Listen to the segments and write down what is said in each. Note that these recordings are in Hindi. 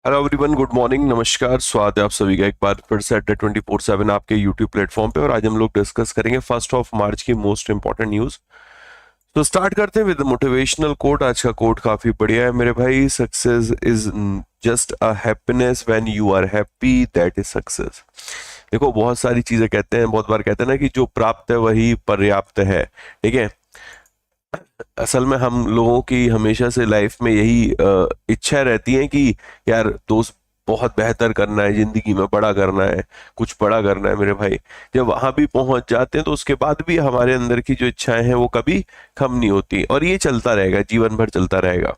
हेलो एवरीवन, गुड मॉर्निंग, नमस्कार। स्वागत है आप सभी का एक बार फिर से अड्डा 24/7 आपके यूट्यूब प्लेटफॉर्म पे। और आज हम लोग डिस्कस करेंगे 1 मार्च की मोस्ट इंपॉर्टेंट न्यूज। तो स्टार्ट करते हैं विद मोटिवेशनल कोट। आज का कोट काफी बढ़िया है मेरे भाई। Success is just a happiness when you are happy, that is success. देखो, बहुत सारी चीजें कहते हैं, बहुत बार कहते हैं ना कि जो प्राप्त है वही पर्याप्त है। ठीक है। असल में हम लोगों की हमेशा से लाइफ में यही इच्छा रहती है कि यार दोस्त, बहुत बेहतर करना है, जिंदगी में बड़ा करना है, कुछ बड़ा करना है मेरे भाई। जब वहां भी पहुंच जाते हैं तो उसके बाद भी हमारे अंदर की जो इच्छाएं हैं वो कभी कम नहीं होती, और ये चलता रहेगा, जीवन भर चलता रहेगा।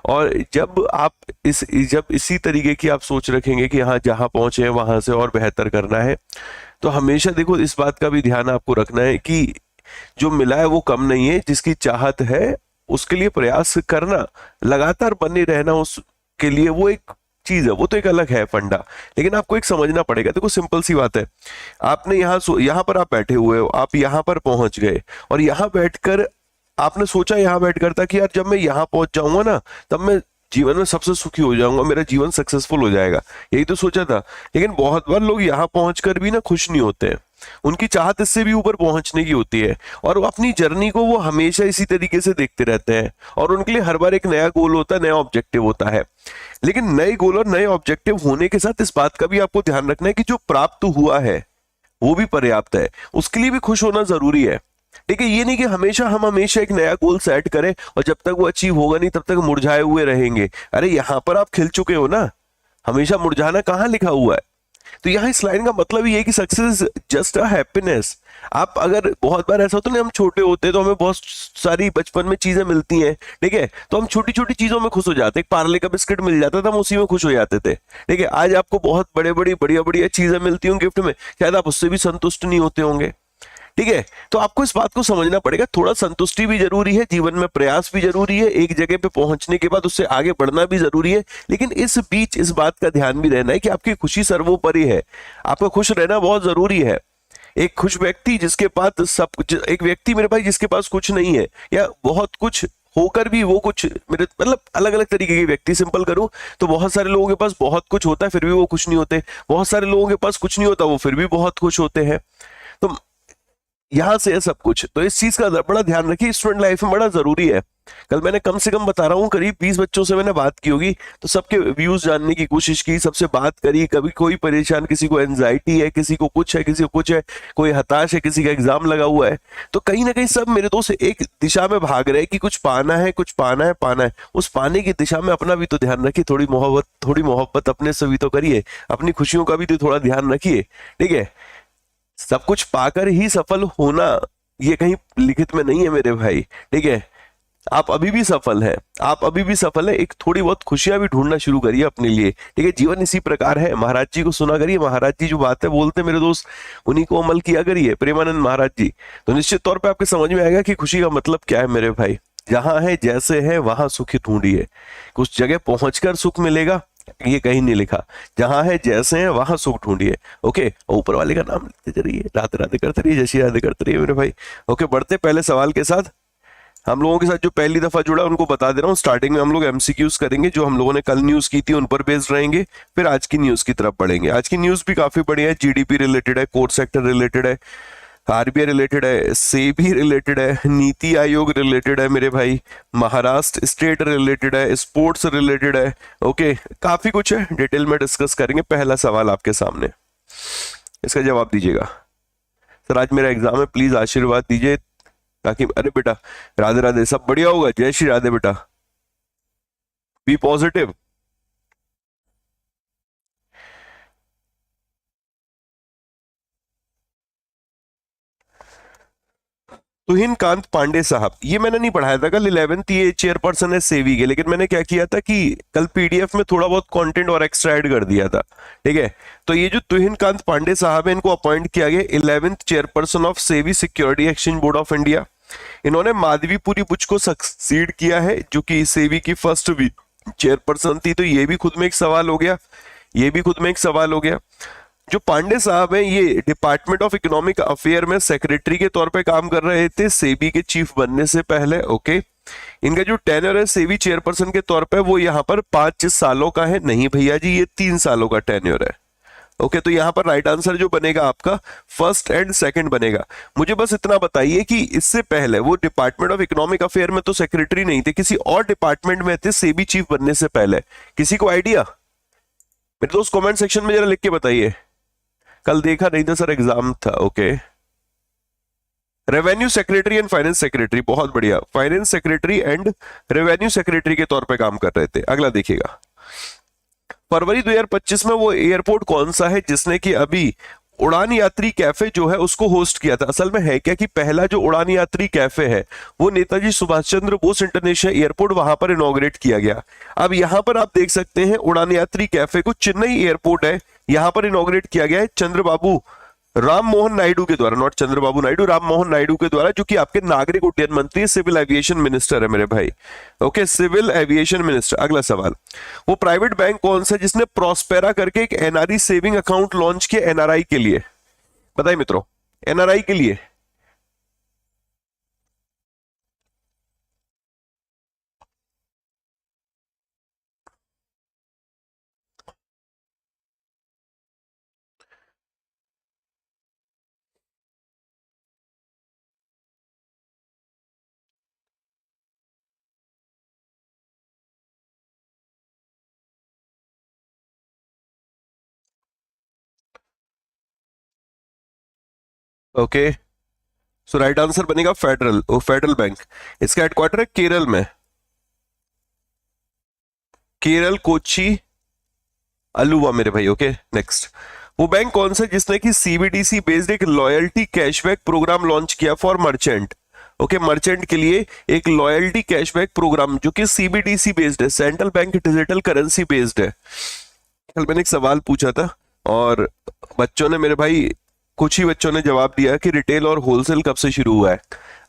और जब आप जब इसी तरीके की आप सोच रखेंगे कि हाँ, जहां पहुंचे हैं वहां से और बेहतर करना है, तो हमेशा देखो इस बात का भी ध्यान आपको रखना है कि जो मिला है वो कम नहीं है। जिसकी चाहत है उसके लिए प्रयास करना, लगातार बने रहना उसके लिए, वो एक चीज है, वो तो एक अलग है फंडा। लेकिन आपको एक समझना पड़ेगा। देखो, सिंपल सी बात है। आपने यहाँ पर आप बैठे हुए हो, आप यहाँ पर पहुंच गए, और यहाँ बैठकर आपने सोचा, यहाँ बैठकर था कि यार जब मैं यहाँ पहुंच जाऊंगा ना, तब मैं जीवन में सबसे सुखी हो जाऊंगा, मेरा जीवन सक्सेसफुल हो जाएगा, यही तो सोचा था। लेकिन बहुत बार लोग यहाँ पहुंचकर भी ना खुश नहीं होते हैं। उनकी चाहत इससे भी ऊपर पहुंचने की होती है, और वो अपनी जर्नी को वो हमेशा इसी तरीके से देखते रहते हैं, और उनके लिए हर बार एक नया गोल होता है, नया ऑब्जेक्टिव होता है। लेकिन नए गोल और नए ऑब्जेक्टिव होने के साथ इस बात का भी आपको ध्यान रखना है कि जो प्राप्त हुआ है वो भी पर्याप्त है, उसके लिए भी खुश होना जरूरी है। ठीक है। ये नहीं कि हम हमेशा एक नया गोल सेट करें और जब तक वो अचीव होगा नहीं तब तक मुरझाए हुए रहेंगे। अरे यहां पर आप खिल चुके हो ना, हमेशा मुरझाना कहाँ लिखा हुआ है? तो यहाँ इस लाइन का मतलब ये है कि सक्सेस जस्ट अ हैप्पीनेस। आप अगर, बहुत बार ऐसा होता है ना, हम छोटे होते हैं तो हमें बहुत सारी बचपन में चीजें मिलती हैं, ठीक है, तो हम छोटी छोटी चीजों में खुश हो जाते हैं। एक पार्ले का बिस्किट मिल जाता था, हम उसी में खुश हो जाते थे। ठीक है। आज आपको बहुत बढ़िया बढ़िया चीजें मिलती होंगी गिफ्ट में, शायद आप उससे भी संतुष्ट नहीं होते होंगे। ठीक है। तो आपको इस बात को समझना पड़ेगा, थोड़ा संतुष्टि भी जरूरी है, जीवन में प्रयास भी जरूरी है, एक जगह पे पहुंचने के बाद उससे आगे बढ़ना भी जरूरी है। लेकिन इस बीच इस बात का ध्यान भी रहना है कि आपकी खुशी सर्वोपरि है। आपका खुश रहना बहुत जरूरी है। एक खुश व्यक्ति जिसके पास सब कुछ, एक व्यक्ति मेरे भाई जिसके पास कुछ नहीं है, या बहुत कुछ होकर भी वो कुछ, मेरे मतलब अलग अलग तरीके के व्यक्ति सिंपल करूं तो बहुत सारे लोगों के पास बहुत कुछ होता है फिर भी वो खुश नहीं होते, बहुत सारे लोगों के पास कुछ नहीं होता वो फिर भी बहुत खुश होते हैं। तो यहाँ से है सब कुछ। तो इस चीज का बड़ा ध्यान रखिए, स्टूडेंट लाइफ में बड़ा जरूरी है। कल मैंने कम से कम बता रहा हूँ करीब 20 बच्चों से मैंने बात की होगी, तो सबके व्यूज जानने की कोशिश की, सबसे बात करी। कभी कोई परेशान, किसी को एंजाइटी है, किसी को कुछ है, किसी को कुछ है, कोई हताश है, किसी का एग्जाम लगा हुआ है। तो कहीं ना कहीं सब मेरे दोस्त एक दिशा में भाग रहे हैं कि कुछ पाना है, कुछ पाना है, पाना है। उस पाने की दिशा में अपना भी तो ध्यान रखिए, थोड़ी मोहब्बत अपने से भी तो करिए, अपनी खुशियों का भी तो थोड़ा ध्यान रखिए। ठीक है। सब कुछ पाकर ही सफल होना, ये कहीं लिखित में नहीं है मेरे भाई। ठीक है। आप अभी भी सफल हैं, आप अभी भी सफल है। एक थोड़ी बहुत खुशियां भी ढूंढना शुरू करिए अपने लिए। ठीक है। जीवन इसी प्रकार है। महाराज जी को सुना करिए, महाराज जी जो बातें बोलते हैं मेरे दोस्त, उन्हीं को अमल किया करिए, प्रेमानंद महाराज जी। तो निश्चित तौर पे आपके समझ में आएगा कि खुशी का मतलब क्या है मेरे भाई। जहां है, जैसे है, वहां सुख ढूंढिए। कुछ जगह पहुंचकर सुख मिलेगा, ये कहीं नहीं लिखा। जहां है, जैसे है, वहां सुख ढूंढिए। ओके। और ऊपर वाले का नाम लेते चलिए, राधे राधे करते रहिए, जैसी राधे करते रहिए मेरे भाई। ओके, बढ़ते पहले सवाल के साथ। हम लोगों के साथ जो पहली दफा जुड़ा उनको बता दे रहा हूँ, स्टार्टिंग में हम लोग एमसीक्यूज करेंगे, जो हम लोगों ने कल न्यूज की थी उन पर बेस्ड रहेंगे। फिर आज की न्यूज की तरफ बढ़ेंगे। आज की न्यूज भी काफी बढ़िया है, जीडीपी रिलेटेड है, कोर सेक्टर रिलेटेड है, आरबीआई रिलेटेड है, सेबी रिलेटेड है, नीति आयोग रिलेटेड है मेरे भाई, महाराष्ट्र स्टेट रिलेटेड है, स्पोर्ट्स रिलेटेड है। ओके, काफी कुछ है, डिटेल में डिस्कस करेंगे। पहला सवाल आपके सामने, इसका जवाब दीजिएगा। सर आज मेरा एग्जाम है, प्लीज आशीर्वाद दीजिए ताकि, अरे बेटा, राधे राधे, सब बढ़िया होगा, जय श्री राधे बेटा, बी पॉजिटिव। तुहिन कांत पांडे साहब, ये मैंने नहीं पढ़ाया था कल, 11th ये चेयरपर्सन है सेवी के। लेकिन मैंने क्या किया था कि कल पीडीएफ में थोड़ा बहुत कंटेंट और एक्स्ट्रा ऐड कर दिया था। ठीक है। तो ये जो तुहिन कांत पांडे साहब है, इनको अपॉइंट किया गया 11th चेयरपर्सन ऑफ सेवी security exchange board of India. इन्होंने माधवीपुरी बुच को सक्सीड किया है, जो कि सेवी की फर्स्ट भी चेयरपर्सन थी। तो ये भी खुद में एक सवाल हो गया, ये भी खुद में एक सवाल हो गया। जो पांडे साहब हैं, ये डिपार्टमेंट ऑफ इकोनॉमिक अफेयर में सेक्रेटरी के तौर पे काम कर रहे थे सेबी के चीफ बनने से पहले। ओके। इनका जो टेन्योर है सेबी चेयरपर्सन के तौर पे वो यहाँ पर 5 सालों का है। नहीं भैया जी, ये 3 सालों का टेन्योर है। ओके, तो यहाँ पर राइट आंसर जो बनेगा आपका फर्स्ट एंड सेकंड बनेगा। मुझे बस इतना बताइए कि इससे पहले वो डिपार्टमेंट ऑफ इकोनॉमिक अफेयर में तो सेक्रेटरी नहीं थे, किसी और डिपार्टमेंट में थे सेबी चीफ बनने से पहले? किसी को आइडिया? मेरे दोस्त कमेंट सेक्शन में जरा लिख के बताइए। कल देखा नहीं था सर, एग्जाम था। Okay, revenue secretary and finance secretary, बहुत बढ़िया। Finance secretary and revenue secretary के तौर पे काम कर रहे थे। अगला देखिएगा, फरवरी 2025 में वो एयरपोर्ट कौन सा है जिसने कि अभी उड़ान यात्री कैफे जो है उसको होस्ट किया था? असल में है क्या कि पहला जो उड़ान यात्री कैफे है वो नेताजी सुभाष चंद्र बोस इंटरनेशनल एयरपोर्ट वहां पर इनॉग्रेट किया गया। अब यहां पर आप देख सकते हैं उड़ान यात्री कैफे को चेन्नई एयरपोर्ट है, यहां पर इनॉग्रेट किया गया है चंद्रबाबू राम मोहन नायडू के द्वारा, नॉट चंद्रबाबू नायडू, राम मोहन नायडू के द्वारा, जो कि आपके नागरिक उड्डयन मंत्री, सिविल एविएशन मिनिस्टर है मेरे भाई। Okay, civil aviation minister. अगला सवाल, वो प्राइवेट बैंक कौन सा जिसने प्रॉस्पेरा करके एक एनआरई सेविंग अकाउंट लॉन्च किया एनआरआई के लिए? बताइए मित्रों, एनआरआई के लिए। ओके, सो राइट आंसर बनेगा फेडरल, फेडरल बैंक। इसका हेडक्वार्टर है केरल में, केरल कोची अलुवा मेरे भाई। ओके, नेक्स्ट, वो बैंक कौन सा जिसने कि सीबीडीसी बेस्ड एक लॉयल्टी कैशबैक प्रोग्राम लॉन्च किया फॉर मर्चेंट? ओके, मर्चेंट के लिए एक लॉयल्टी कैशबैक प्रोग्राम जो कि सीबीडीसी बेस्ड है, central bank digital currency based है। कल मैंने एक सवाल पूछा था और बच्चों ने, मेरे भाई कुछ ही बच्चों ने जवाब दिया कि रिटेल और होलसेल कब से शुरू हुआ है।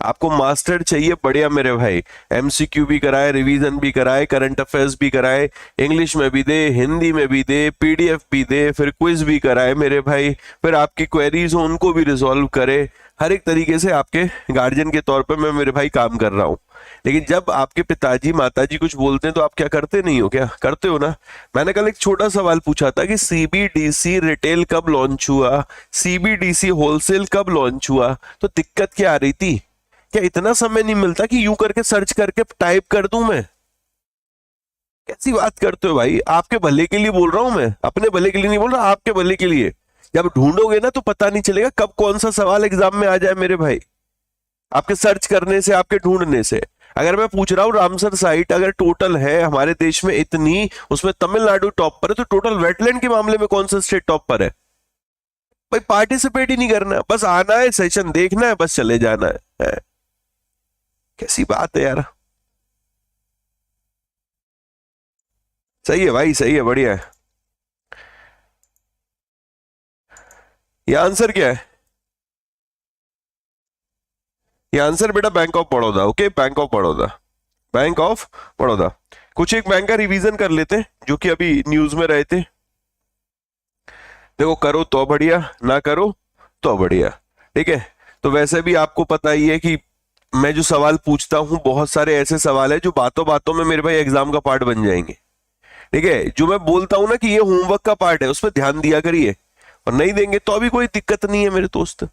आपको मास्टर चाहिए? बढ़िया मेरे भाई, एमसीक्यू भी कराए, रिवीजन भी कराए, करंट अफेयर्स भी कराए, इंग्लिश में भी दे, हिंदी में भी दे, पीडीएफ भी दे, फिर क्विज भी कराए मेरे भाई, फिर आपकी क्वेरीज हो उनको भी रिजॉल्व करे। हर एक तरीके से आपके गार्जियन के तौर पर मैं मेरे भाई काम कर रहा हूँ। लेकिन जब आपके पिताजी माताजी कुछ बोलते हैं तो आप क्या करते नहीं हो? क्या करते हो ना? मैंने कल एक छोटा सवाल पूछा था कि सीबीडीसी रिटेल कब लॉन्च हुआ, सीबीडीसी होलसेल कब लॉन्च हुआ, तो दिक्कत क्या आ रही थी? क्या इतना समय नहीं मिलता कि यूं करके सर्च करके टाइप कर दूं मैं? कैसी बात करते हो भाई? आपके भले के लिए बोल रहा हूं मैं, अपने भले के लिए नहीं बोल रहा, आपके भले के लिए। जब ढूंढोगे ना तो पता नहीं चलेगा कब कौन सा सवाल एग्जाम में आ जाए मेरे भाई, आपके सर्च करने से, आपके ढूंढने से। अगर मैं पूछ रहा हूँ रामसर साइट अगर टोटल है हमारे देश में इतनी, उसमें तमिलनाडु टॉप पर है, तो टोटल वेटलैंड के मामले में कौन सा स्टेट टॉप पर है? भाई पार्टिसिपेट ही नहीं करना है, बस आना है, सेशन देखना है, बस चले जाना है। कैसी बात है यार। सही है भाई, सही है, बढ़िया है। ये आंसर क्या है? ये आंसर बेटा bank of Baroda. Okay, bank of Baroda, bank of Baroda. कुछ एक बैंक का रिवीजन कर लेते हैं जो कि अभी न्यूज में रहे थे। देखो, करो तो बढ़िया, ना करो तो बढ़िया। ठीक है, तो वैसे भी आपको पता ही है कि मैं जो सवाल पूछता हूं, बहुत सारे ऐसे सवाल है जो बातों बातों में मेरे भाई एग्जाम का पार्ट बन जाएंगे। ठीक है, जो मैं बोलता हूं ना कि ये होमवर्क का पार्ट है, उस पर ध्यान दिया करिए, और नहीं देंगे तो अभी कोई दिक्कत नहीं है मेरे दोस्त।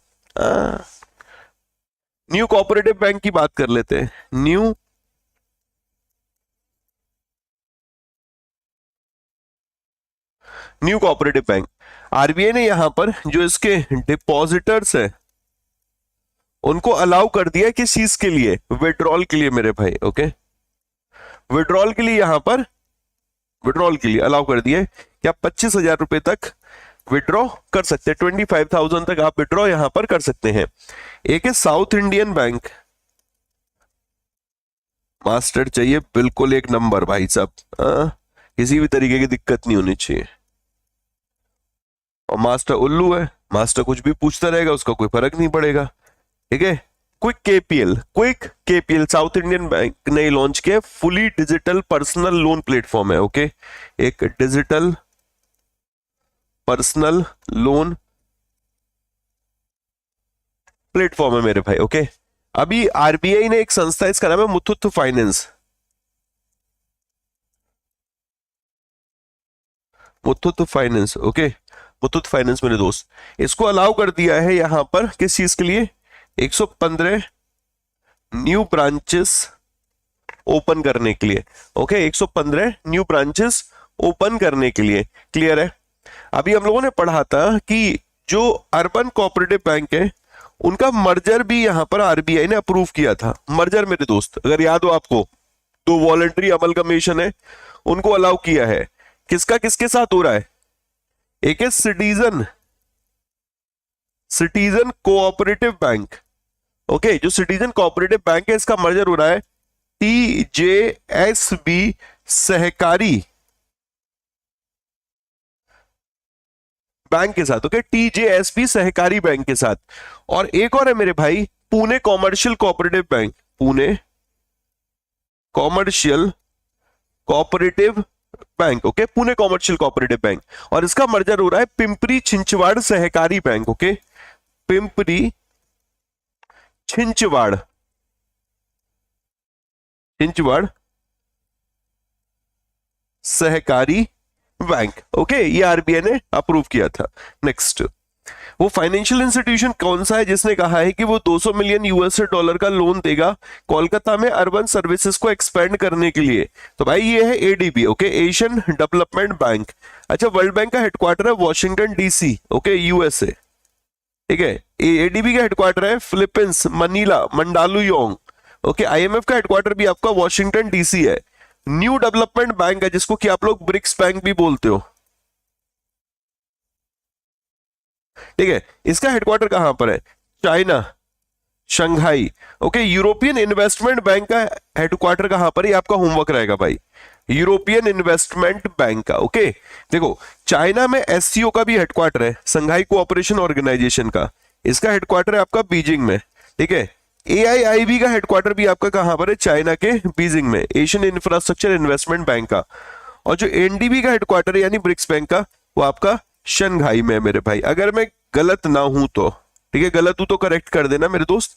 न्यू कोऑपरेटिव बैंक की बात कर लेते हैं। न्यू कोऑपरेटिव बैंक, आरबीआई ने यहां पर जो इसके डिपॉजिटर्स हैं उनको अलाउ कर दिया किस चीज के लिए? विड्रॉल के लिए मेरे भाई। ओके, विड्रॉल के लिए यहां पर, विड्रॉल के लिए अलाउ कर दिया कि आप 25,000 रुपए तक विड्रॉ कर सकते हैं, 25,000 तक आप विड्रॉ यहां पर कर सकते हैं। एक है साउथ इंडियन बैंक, मास्टर चाहिए बिल्कुल एक नंबर भाई साहब, किसी भी तरीके की दिक्कत नहीं होनी चाहिए। और मास्टर उल्लू है, मास्टर कुछ भी पूछता रहेगा, उसका कोई फर्क नहीं पड़ेगा। ठीक है, quick KPL south Indian bank ने लॉन्च किया, fully digital personal loan platform है। ओके, एक डिजिटल पर्सनल लोन प्लेटफॉर्म है मेरे भाई। ओके, अभी आरबीआई ने एक संस्था, इसका नाम है Muthoot finance, Muthoot finance, okay, Muthoot finance मेरे दोस्त, इसको अलाउ कर दिया है यहां पर किस चीज के लिए, 115 न्यू ब्रांचेस ओपन करने के लिए। ओके, 115 न्यू ब्रांचेस ओपन करने के लिए। क्लियर है? अभी हम लोगों ने पढ़ा था कि जो अर्बन कोऑपरेटिव बैंक है उनका मर्जर भी यहां पर आरबीआई ने अप्रूव किया था। मर्जर मेरे दोस्त, अगर याद हो आपको, तो वॉलंटरी अमलगमेशन है, उनको अलाउ किया है। किसका किसके साथ हो रहा है? एक है citizen, citizen cooperative bank. Okay, जो सिटीजन कोऑपरेटिव बैंक है इसका मर्जर हो रहा है टीजेएसबी सहकारी बैंक के साथ। ओके, टीजेएसबी सहकारी बैंक के साथ। और एक और है मेरे भाई, Pune commercial cooperative bank, Pune commercial cooperative bank. Okay, Pune commercial cooperative bank, और इसका मर्जर हो रहा है पिंपरी छिंचवाड़ सहकारी बैंक। ओके, पिंपरी छिंचवाड़, छिंचवाड़ सहकारी बैंक। ओके, ये आरबीआई ने अप्रूव किया था। नेक्स्ट, वो फाइनेंशियल इंस्टीट्यूशन कौन सा है जिसने कहा है कि वो 200 मिलियन यूएस डॉलर का लोन देगा कोलकाता में अर्बन सर्विसेज को एक्सपेंड करने के लिए? तो भाई ये है ADB. Okay, Asian development bank. अच्छा, वर्ल्ड बैंक का हेडक्वार्टर है वॉशिंगटन डीसी, ओके, यूएसए। ठीक है, एडीबी का हेडक्वार्टर है Philippines, Manila, Mandaluyong. Okay, IMF का हेडक्वार्टर भी आपका वॉशिंगटन डीसी है। न्यू डेवलपमेंट बैंक है जिसको कि आप लोग ब्रिक्स बैंक भी बोलते हो। ठीक है, इसका हेडक्वार्टर कहां पर है? China, Shanghai. Okay, European investment bank का हेडक्वार्टर कहां पर है? आपका होमवर्क रहेगा भाई, यूरोपियन इन्वेस्टमेंट बैंक का। ओके, देखो चाइना में एससीओ का भी हेडक्वार्टर है, संघाई कोऑपरेशन ऑर्गेनाइजेशन का, इसका हेडक्वार्टर है आपका बीजिंग में। ठीक है, एआईआईबी का हेडक्वार्टर भी आपका कहां पर है? चाइना के बीजिंग में, एशियन इंफ्रास्ट्रक्चर इन्वेस्टमेंट बैंक का। और जो एनडीबी का हेडक्वार्टर है यानी ब्रिक्स बैंक का, वो आपका शंघाई में है मेरे भाई, अगर मैं गलत ना हूं तो। ठीक है, गलत हूं तो करेक्ट कर देना मेरे दोस्त।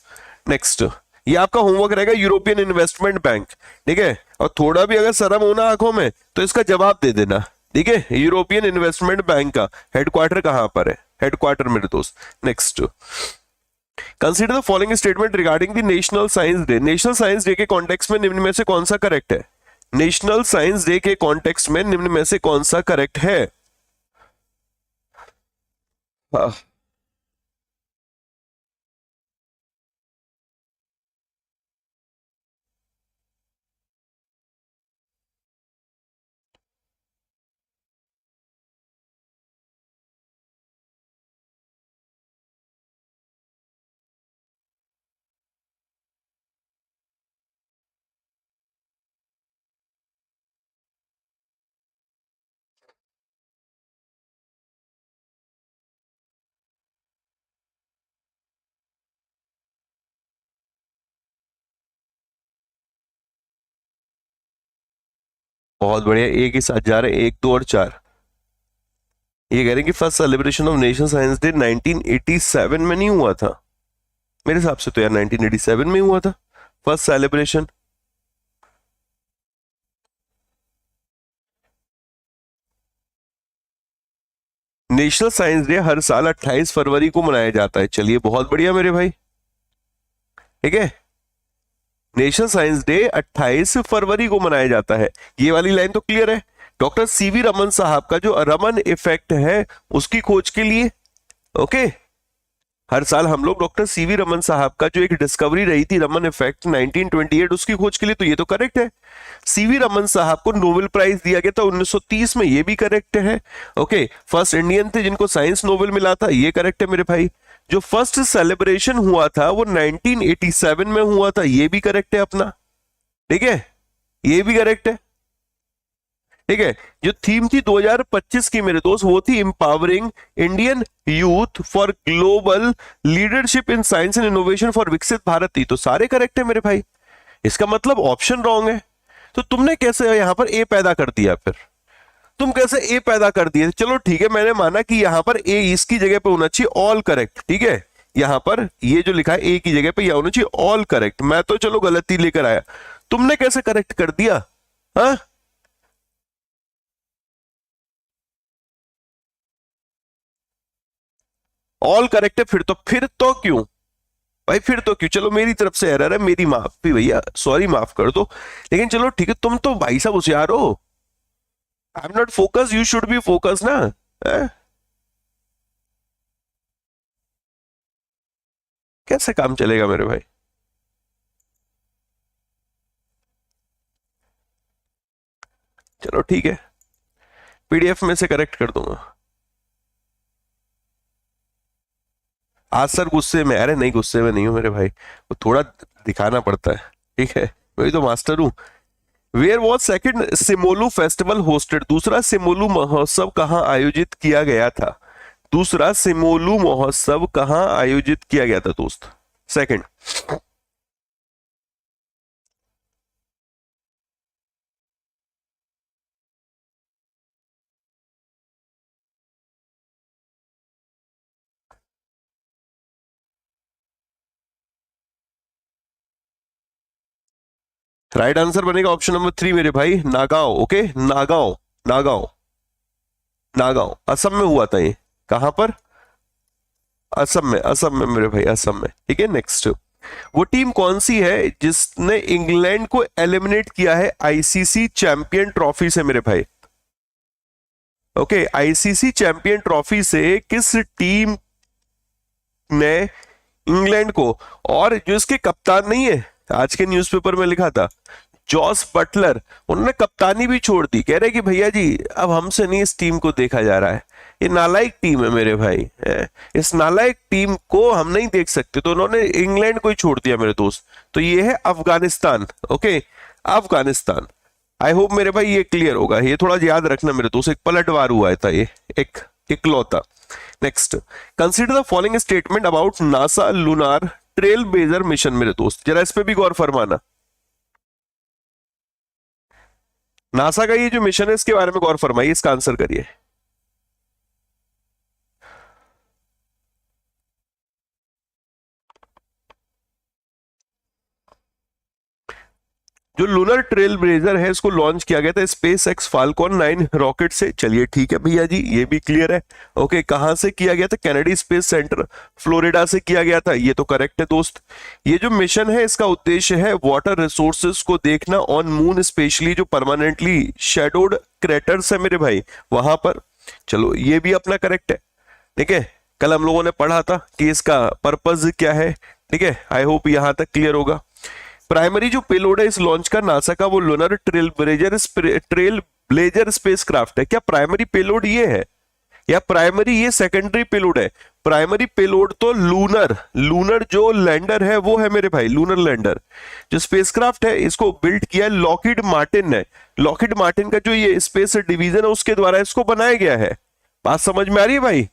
नेक्स्ट, ये आपका होमवर्क रहेगा, यूरोपियन इन्वेस्टमेंट बैंक। ठीक है, और थोड़ा भी अगर शर्म होना आंखों में तो इसका जवाब दे देना। ठीक है, यूरोपियन इन्वेस्टमेंट बैंक का हेडक्वार्टर कहां पर है? हेडक्वार्टर मेरे दोस्त। Next, consider the following statement regarding the national science day. National science day के कॉन्टेक्स्ट में निम्न में से कौन सा करेक्ट है? नेशनल साइंस डे के कॉन्टेक्स्ट में निम्न में से कौन सा करेक्ट है? हाँ, बहुत बढ़िया, एक ही साथ जा रहे हैं, 1, 2 और 4। ये कह रहे हैं कि first celebration of national science day 1987 में नहीं हुआ था। मेरे हिसाब से तो यार 1987 में हुआ था first celebration. National science day हर साल 28 फरवरी को मनाया जाता है। चलिए बहुत बढ़िया मेरे भाई। ठीक है, नेशनल साइंस डे 28 फरवरी को मनाया जाता है। ये वाली लाइन तो क्लियर है। डॉक्टर सीवी रमन साहब का जो रमन इफेक्ट है उसकी खोज के लिए, ओके, हर साल हम लोग डॉक्टर सीवी रमन साहब का जो एक डिस्कवरी रही थी रमन इफेक्ट 1928, उसकी खोज के लिए, तो ये तो करेक्ट है। सीवी रमन साहब को नोबेल प्राइज दिया गया था 1930 में, ये भी करेक्ट है। ओके, फर्स्ट इंडियन थे जिनको साइंस नोबेल मिला था, ये करेक्ट है मेरे भाई। जो फर्स्ट सेलिब्रेशन हुआ था वो 1987 में हुआ था, ये भी करेक्ट है अपना। ठीक है, ये भी करेक्ट है। ठीक है, जो थीम थी 2025 की मेरे दोस्त, वो थी empowering Indian youth for global leadership in science and innovation for विकसित भारत थी। तो सारे करेक्ट है मेरे भाई, इसका मतलब ऑप्शन रॉन्ग है। तो तुमने कैसे यहां पर ए पैदा कर दिया? फिर तुम कैसे ए पैदा कर दिए? चलो ठीक है, मैंने माना कि यहां पर ए इसकी जगह पे होना चाहिए ऑल करेक्ट। ठीक है, यहां पर ये जो लिखा है ए की जगह पे यह होना चाहिए ऑल करेक्ट। मैं तो चलो गलती लेकर आया, तुमने कैसे करेक्ट कर दिया? हाँ, ऑल करेक्ट है, फिर तो क्यों भाई, फिर तो क्यों? चलो मेरी तरफ से एरर है, मेरी माफी भैया, सॉरी, माफ कर दो। लेकिन चलो ठीक है, तुम तो भाई साहब होशियार हो। I am not focus, you should be focus ना। है? कैसे काम चलेगा मेरे भाई? चलो ठीक है, पीडीएफ में से करेक्ट कर दूंगा। आज सर गुस्से में? अरे नहीं, गुस्से में नहीं हूं मेरे भाई, वो थोड़ा दिखाना पड़ता है, ठीक है, वही तो मास्टर हूं। Where was second Simolu festival hosted? दूसरा सिमोलू महोत्सव कहाँ आयोजित किया गया था? दूसरा सिमोलू महोत्सव कहाँ आयोजित किया गया था दोस्त? सेकंड। राइट आंसर बनेगा ऑप्शन नंबर 3 मेरे भाई, नागांव। ओके, नागांव, नागांव, नागांव असम में हुआ था ये। कहां पर? असम में, असम में मेरे भाई, असम में। ठीक है, नेक्स्ट। वो टीम कौन सी है जिसने इंग्लैंड को एलिमिनेट किया है आईसीसी चैंपियन ट्रॉफी से मेरे भाई? ओके, आईसीसी चैंपियन ट्रॉफी से किस टीम ने इंग्लैंड को, और जो इसके कप्तान नहीं है, आज के न्यूज़पेपर में लिखा था जॉस बटलर, उन्होंने कप्तानी भी छोड़ दी, कह रहे कि भैया जी अब हमसे नहीं इस टीम को देखा जा रहा है, ये नालायक टीम है मेरे भाई, इस नालायक टीम को हम नहीं देख सकते, तो उन्होंने इंग्लैंड को ही छोड़ दिया मेरे दोस्त। तो ये है Afghanistan. Okay, Afghanistan. I hope मेरे भाई ये क्लियर होगा, ये थोड़ा याद रखना मेरे दोस्त, एक पलटवार हुआ था ये, एक इकलौता। Next, consider the following statement about NASA lunar trail blazer mission मेरे दोस्त, जरा इस पे भी गौर फरमाना। नासा का ये जो मिशन है इसके बारे में गौर फरमाइए, इसका आंसर करिए। जो लूनर ट्रेल ब्लेजर है इसको लॉन्च किया गया था स्पेस एक्स फाल्कॉन 9 रॉकेट से। चलिए ठीक है भैया जी, ये भी क्लियर है। ओके, कहां से किया गया था? कैनेडी स्पेस सेंटर फ्लोरिडा से किया गया था, ये तो करेक्ट है दोस्त। ये जो मिशन है इसका उद्देश्य है वाटर रिसोर्सेज को देखना ऑन मून, स्पेशली जो परमानेंटली शेडोड क्रेटर्स है मेरे भाई वहां पर। चलो ये भी अपना करेक्ट है, ठीक है। कल हम लोगों ने पढ़ा था कि इसका पर्पज क्या है, ठीक है। आई होप यहां तक क्लियर होगा। प्राइमरी जो पेलोड है इस लॉन्च का नासा का, वो लूनर ट्रेल ब्लेजर स्पेसक्राफ्ट है। क्या प्राइमरी पेलोड ये है, या प्राइमरी ये सेकेंडरी पेलोड है? प्राइमरी पेलोड तो लूनर, लूनर जो लैंडर है वो है मेरे भाई, लूनर लैंडर। जो स्पेसक्राफ्ट है इसको बिल्ड किया है लॉकहीड मार्टिन ने। लॉकहीड मार्टिन का जो ये स्पेस डिवीजन है उसके द्वारा इसको बनाया गया है। बात समझ में आ रही है भाई?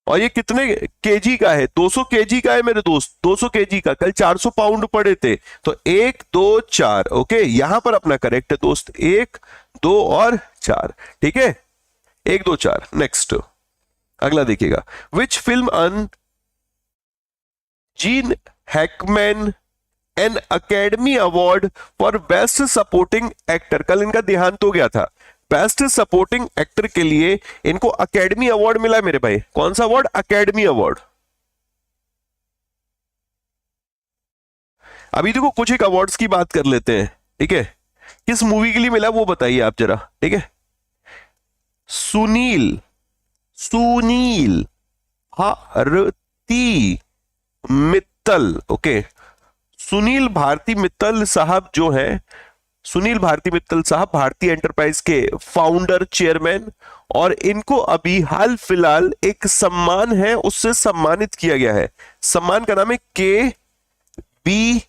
और ये कितने केजी का है? 200 केजी का है मेरे दोस्त, 200 केजी का। कल 400 पाउंड पड़े थे, तो 1 2 4। ओके, यहां पर अपना करेक्ट है दोस्त, 1 2 और 4, ठीक है, 1 2 4। नेक्स्ट, अगला देखिएगा। Which film won Gene Hackman an Academy Award for best supporting actor? कल इनका देहांत हो गया था। बेस्ट सपोर्टिंग एक्टर के लिए इनको अकेडमी अवार्ड मिला है मेरे भाई। कौन सा अवार्ड? Academy award. अभी देखो कुछ एक अवार्ड्स की बात कर लेते हैं, ठीक है। किस मूवी के लिए मिला वो बताइए आप जरा, ठीक है। सुनील, सुनील भारती मित्तल। ओके, सुनील भारती मित्तल साहब जो हैं, सुनील भारती मित्तल साहब भारतीय एंटरप्राइज के फाउंडर चेयरमैन, और इनको अभी हाल फिलहाल एक सम्मान है उससे सम्मानित किया गया है। सम्मान का नाम है KBE।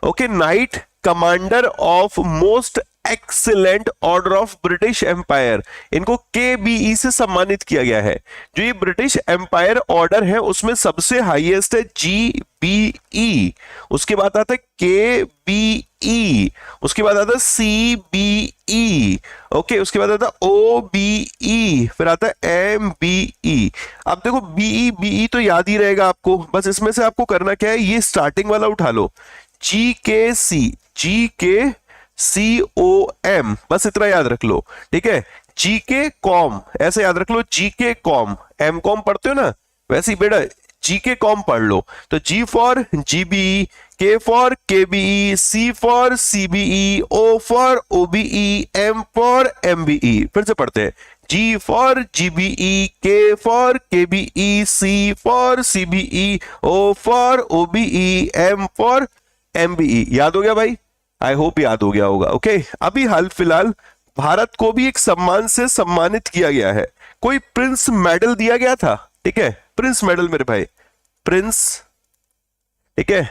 Okay, Knight Commander of Most Excellent Order of British Empire. इनको KBE से सम्मानित किया गया है। जो ये ब्रिटिश एम्पायर ऑर्डर है उसमें सबसे हाईएस्ट है GBE, उसके बाद आता है KBE, ई, उसके बाद आता है सी बी ई, ओके, उसके बाद आता है ओ बी ई, फिर आता है एम बी ई। अब देखो बीई बीई तो याद ही रहेगा आपको, बस इसमें से आपको करना क्या है, ये स्टार्टिंग वाला उठा लो, जी के सी ओ एम, बस इतना याद रख लो, ठीक है। जी के कॉम ऐसे याद रख लो, जी के कॉम, एम कॉम पढ़ते हो ना वैसे ही बेटा जी के कॉम पढ़ लो। तो जी for GBE, K for KBE, C for CBE, O for OBE, M for MBE. फिर से पढ़ते हैं, G for GBE, K for KBE, C for CBE, O for OBE, M for MBE. याद हो गया भाई? आई होप याद हो गया होगा। ओके, अभी हाल फिलहाल भारत को भी एक सम्मान से सम्मानित किया गया है, कोई प्रिंस मेडल दिया गया था, ठीक है, प्रिंस मेडल मेरे भाई, प्रिंस, ठीक है,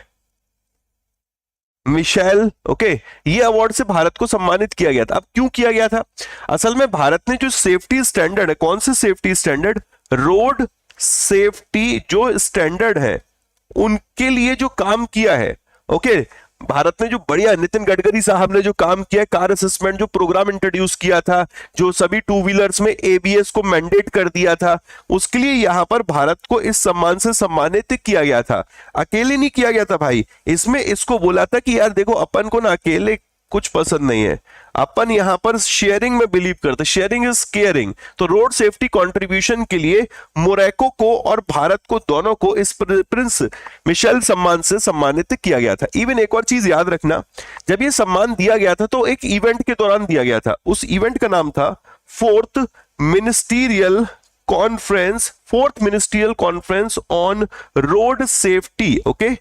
मिशेल, ओके, ये अवार्ड से भारत को सम्मानित किया गया था। अब क्यों किया गया था? असल में भारत ने जो सेफ्टी स्टैंडर्ड है, कौन से सेफ्टी स्टैंडर्ड, रोड सेफ्टी जो स्टैंडर्ड है उनके लिए जो काम किया है, ओके, भारत ने जो बढ़िया, नितिन गडकरी साहब ने जो काम किया, कार असेसमेंट जो प्रोग्राम इंट्रोड्यूस किया था, जो सभी टू व्हीलर्स में एबीएस को मैंडेट कर दिया था, उसके लिए यहां पर भारत को इस सम्मान से सम्मानित किया गया था। अकेले नहीं किया गया था भाई, इसमें इसको बोला था कि यार देखो अपन को ना अकेले कुछ पसंद नहीं है, अपन यहां पर शेयरिंग में बिलीव करते, शेयरिंग इज केयरिंग। तो रोड सेफ्टी कंट्रीब्यूशन के लिए मोरक्को को और भारत को दोनों को इस प्रिंस मिशेल सम्मान से सम्मानित किया गया था। इवन एक और चीज याद रखना, जब ये सम्मान दिया गया था तो एक इवेंट के दौरान दिया गया था, उस इवेंट का नाम था fourth ministerial conference on road safety, okay,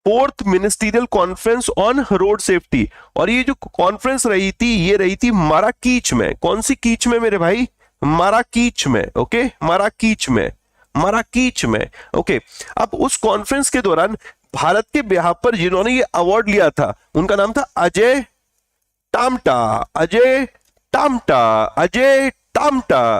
fourth ministerial conference on road safety. और ये जो कॉन्फ्रेंस रही थी, ये रही थी माराकीच में। कौन सी कीच में मेरे भाई? माराकीच में, ओके, माराकीच में, ओके। अब उस कॉन्फ्रेंस के दौरान भारत के बिहाफ पर जिन्होंने ये अवार्ड लिया था, उनका नाम था अजय टामटा,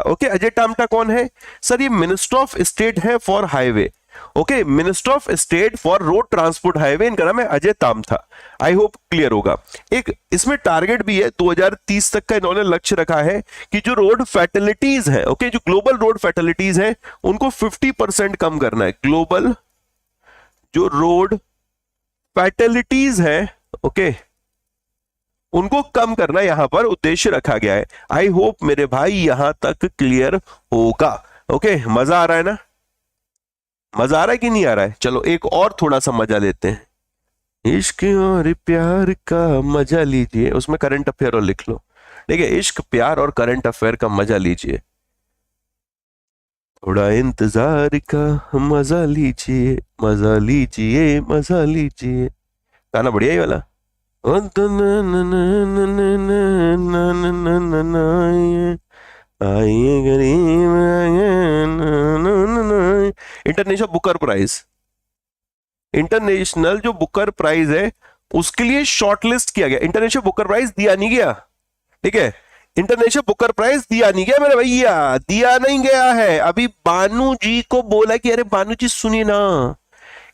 ओके। अजय टामटा कौन है सर? ये मिनिस्टर ऑफ स्टेट है for highway, okay, minister of state for road transport highway, इनका नाम है अजय टामटा। आई होप क्लियर होगा। एक इसमें टारगेट भी है, 2030 तक का इन्होंने लक्ष्य रखा है कि जो रोड फैटेलिटीज है, ओके, जो ग्लोबल रोड फैटेलिटीज है उनको 50% कम करना है। ग्लोबल जो रोड फैटेलिटीज है, ओके, उनको कम करना यहां पर उद्देश्य रखा गया है। आई होप मेरे भाई यहां तक क्लियर होगा। ओके, मजा आ रहा है ना? मजा आ रहा है कि नहीं आ रहा है? चलो एक और थोड़ा सा मजा लेते हैं। इश्क और प्यार का मजा लीजिए, उसमें करंट अफेयर और लिख लो, ठीक है, इश्क प्यार और करंट अफेयर का मजा लीजिए, थोड़ा इंतजार का मजा लीजिए, मजा लीजिए, मजा लीजिए। गाना बढ़िया ही वाला। इंटरनेशनल बुकर प्राइज, इंटरनेशनल जो बुकर प्राइज है उसके लिए शॉर्टलिस्ट किया गया। इंटरनेशनल बुकर प्राइज दिया नहीं गया, ठीक है, इंटरनेशनल बुकर प्राइज दिया नहीं गया मेरे भैया, दिया नहीं गया है। अभी बानू जी को बोला कि अरे बानू जी सुनिए ना,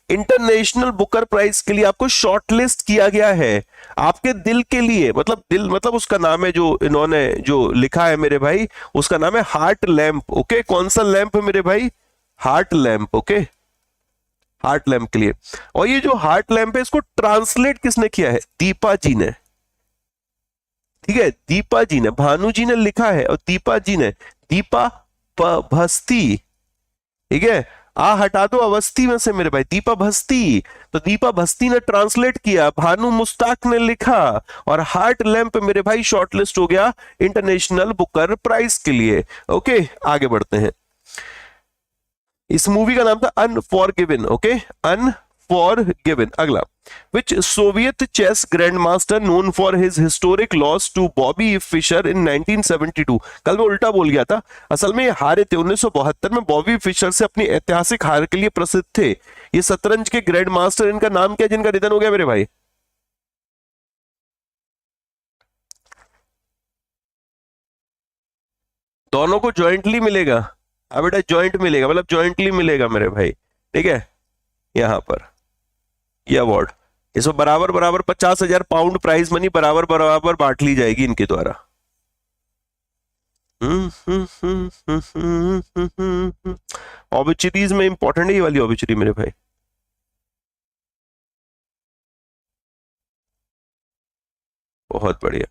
इंटरनेशनल बुकर प्राइज के लिए आपको शॉर्टलिस्ट किया गया है, आपके दिल के लिए, मतलब दिल मतलब उसका नाम है, जो इन्होंने जो लिखा है मेरे भाई उसका नाम है हार्ट लैंप। ओके, कौन सा लैंप है मेरे भाई? Heart lamp. Okay, heart lamp के लिए। और ये जो हार्ट लैंप है इसको ट्रांसलेट किसने किया है? दीपा जी ने, ठीक है, दीपा जी ने, भानु जी ने लिखा है और दीपा जी ने, दीपा भस्ती, ठीक है, आ हटा दो अवस्थी में से मेरे भाई, दीपा भस्ती, तो दीपा भस्ती ने ट्रांसलेट किया, भानु मुस्ताक ने लिखा, और हार्ट लैंप मेरे भाई शॉर्टलिस्ट हो गया इंटरनेशनल बुकर प्राइज के लिए। ओके, आगे बढ़ते हैं। इस मूवी का नाम था अनफॉरगिवन। Okay, unforgiven. अगला, which Soviet chess grand master known for his historic loss to Bobby Fischer in 1972। कल मैं उल्टा बोल गया था, असल में ये हारे थे 1972 में, बॉबी फिशर से अपनी ऐतिहासिक हार के लिए प्रसिद्ध थे। ये शतरंज के ग्रैंड मास्टर, इनका नाम क्या जिनका निधन हो गया मेरे भाई? दोनों को ज्वाइंटली मिलेगा। हाँ बेटा, ज्वाइंट मिलेगा, मतलब ज्वाइंटली मिलेगा मेरे भाई, ठीक है, यहां पर ये अवार्ड इसमें बराबर बराबर 50,000 पाउंड प्राइज मनी बराबर बराबर बांट ली जाएगी इनके द्वारा। ऑबिचुरीज में इंपॉर्टेंट है ये वाली ऑबिचुरी मेरे भाई। बहुत बढ़िया।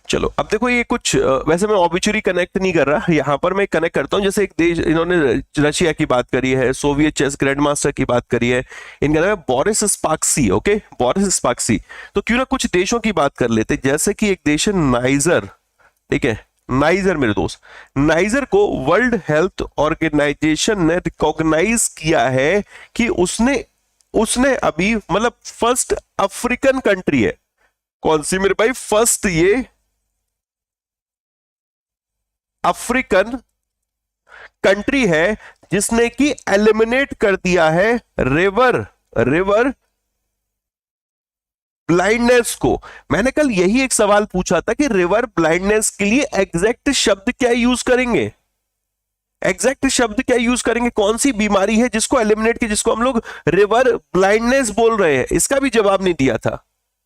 चलो अब देखो ये कुछ वैसे मैं ऑबिचुरी कनेक्ट नहीं कर रहा, यहां पर मैं कनेक्ट करता हूं। जैसे एक देश, इन्होंने रशिया की बात करी है, सोवियत चेस ग्रैंड मास्टर की बात करी है, इनका नाम है Boris Spassky. Okay, Boris Spassky. तो क्यों ना कुछ देशों की बात कर लेते, जैसे कि एक देश है नाइजर। ठीक है, नाइजर मेरे दोस्त, नाइजर को वर्ल्ड हेल्थ ऑर्गेनाइजेशन ने रिकॉग्नाइज किया है कि उसने उसने अभी मतलब फर्स्ट अफ्रीकन कंट्री है। कौन सी मेरे भाई? फर्स्ट ये अफ्रीकन कंट्री है जिसने कि एलिमिनेट कर दिया है रिवर ब्लाइंडनेस को। मैंने कल यही एक सवाल पूछा था कि रिवर ब्लाइंडनेस के लिए एग्जैक्ट शब्द क्या यूज करेंगे, एग्जैक्ट शब्द क्या यूज करेंगे, कौन सी बीमारी है जिसको एलिमिनेट की, जिसको हम लोग रिवर ब्लाइंडनेस बोल रहे हैं। इसका भी जवाब नहीं दिया था।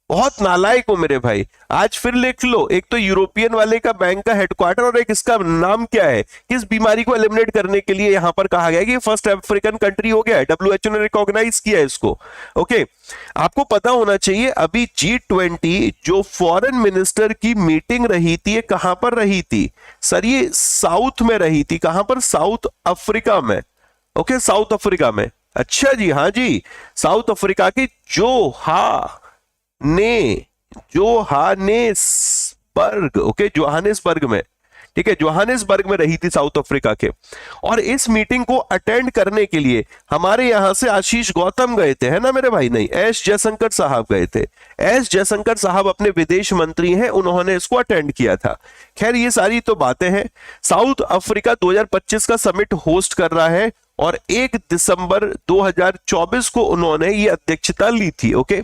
बहुत नालायक हो मेरे भाई। आज फिर लिख लो, एक तो यूरोपियन वाले का बैंक का हेडक्वार्टर और एक इसका नाम क्या है, किस बीमारी को एलिमिनेट करने के लिए यहां पर कहा गया कि फर्स्ट अफ्रीकन कंट्री हो गया है, डब्ल्यूएचओ ने रिकॉग्नाइज किया है इसको। ओके, आपको पता होना चाहिए अभी G20 जो फॉरेन मिनिस्टर की मीटिंग रही थी, ये कहां पर रही थी सर? ये साउथ में रही थी। कहां पर? साउथ अफ्रीका में। ओके, साउथ अफ्रीका में। अच्छा जी, हाँ जी, साउथ अफ्रीका की जोहानेसबर्ग। ओके, जोहानेसबर्ग में। ठीक है, जोहानेसबर्ग में रही थी साउथ अफ्रीका के। और इस मीटिंग को अटेंड करने के लिए हमारे यहां से आशीष गौतम गए थे, है ना मेरे भाई? नहीं, एस जयशंकर साहब गए थे। एस जयशंकर साहब अपने विदेश मंत्री हैं, उन्होंने इसको अटेंड किया था। खैर, ये सारी तो बातें हैं। साउथ अफ्रीका 2025 का समिट होस्ट कर रहा है और 1 दिसंबर 2024 को उन्होंने ये अध्यक्षता ली थी। ओके,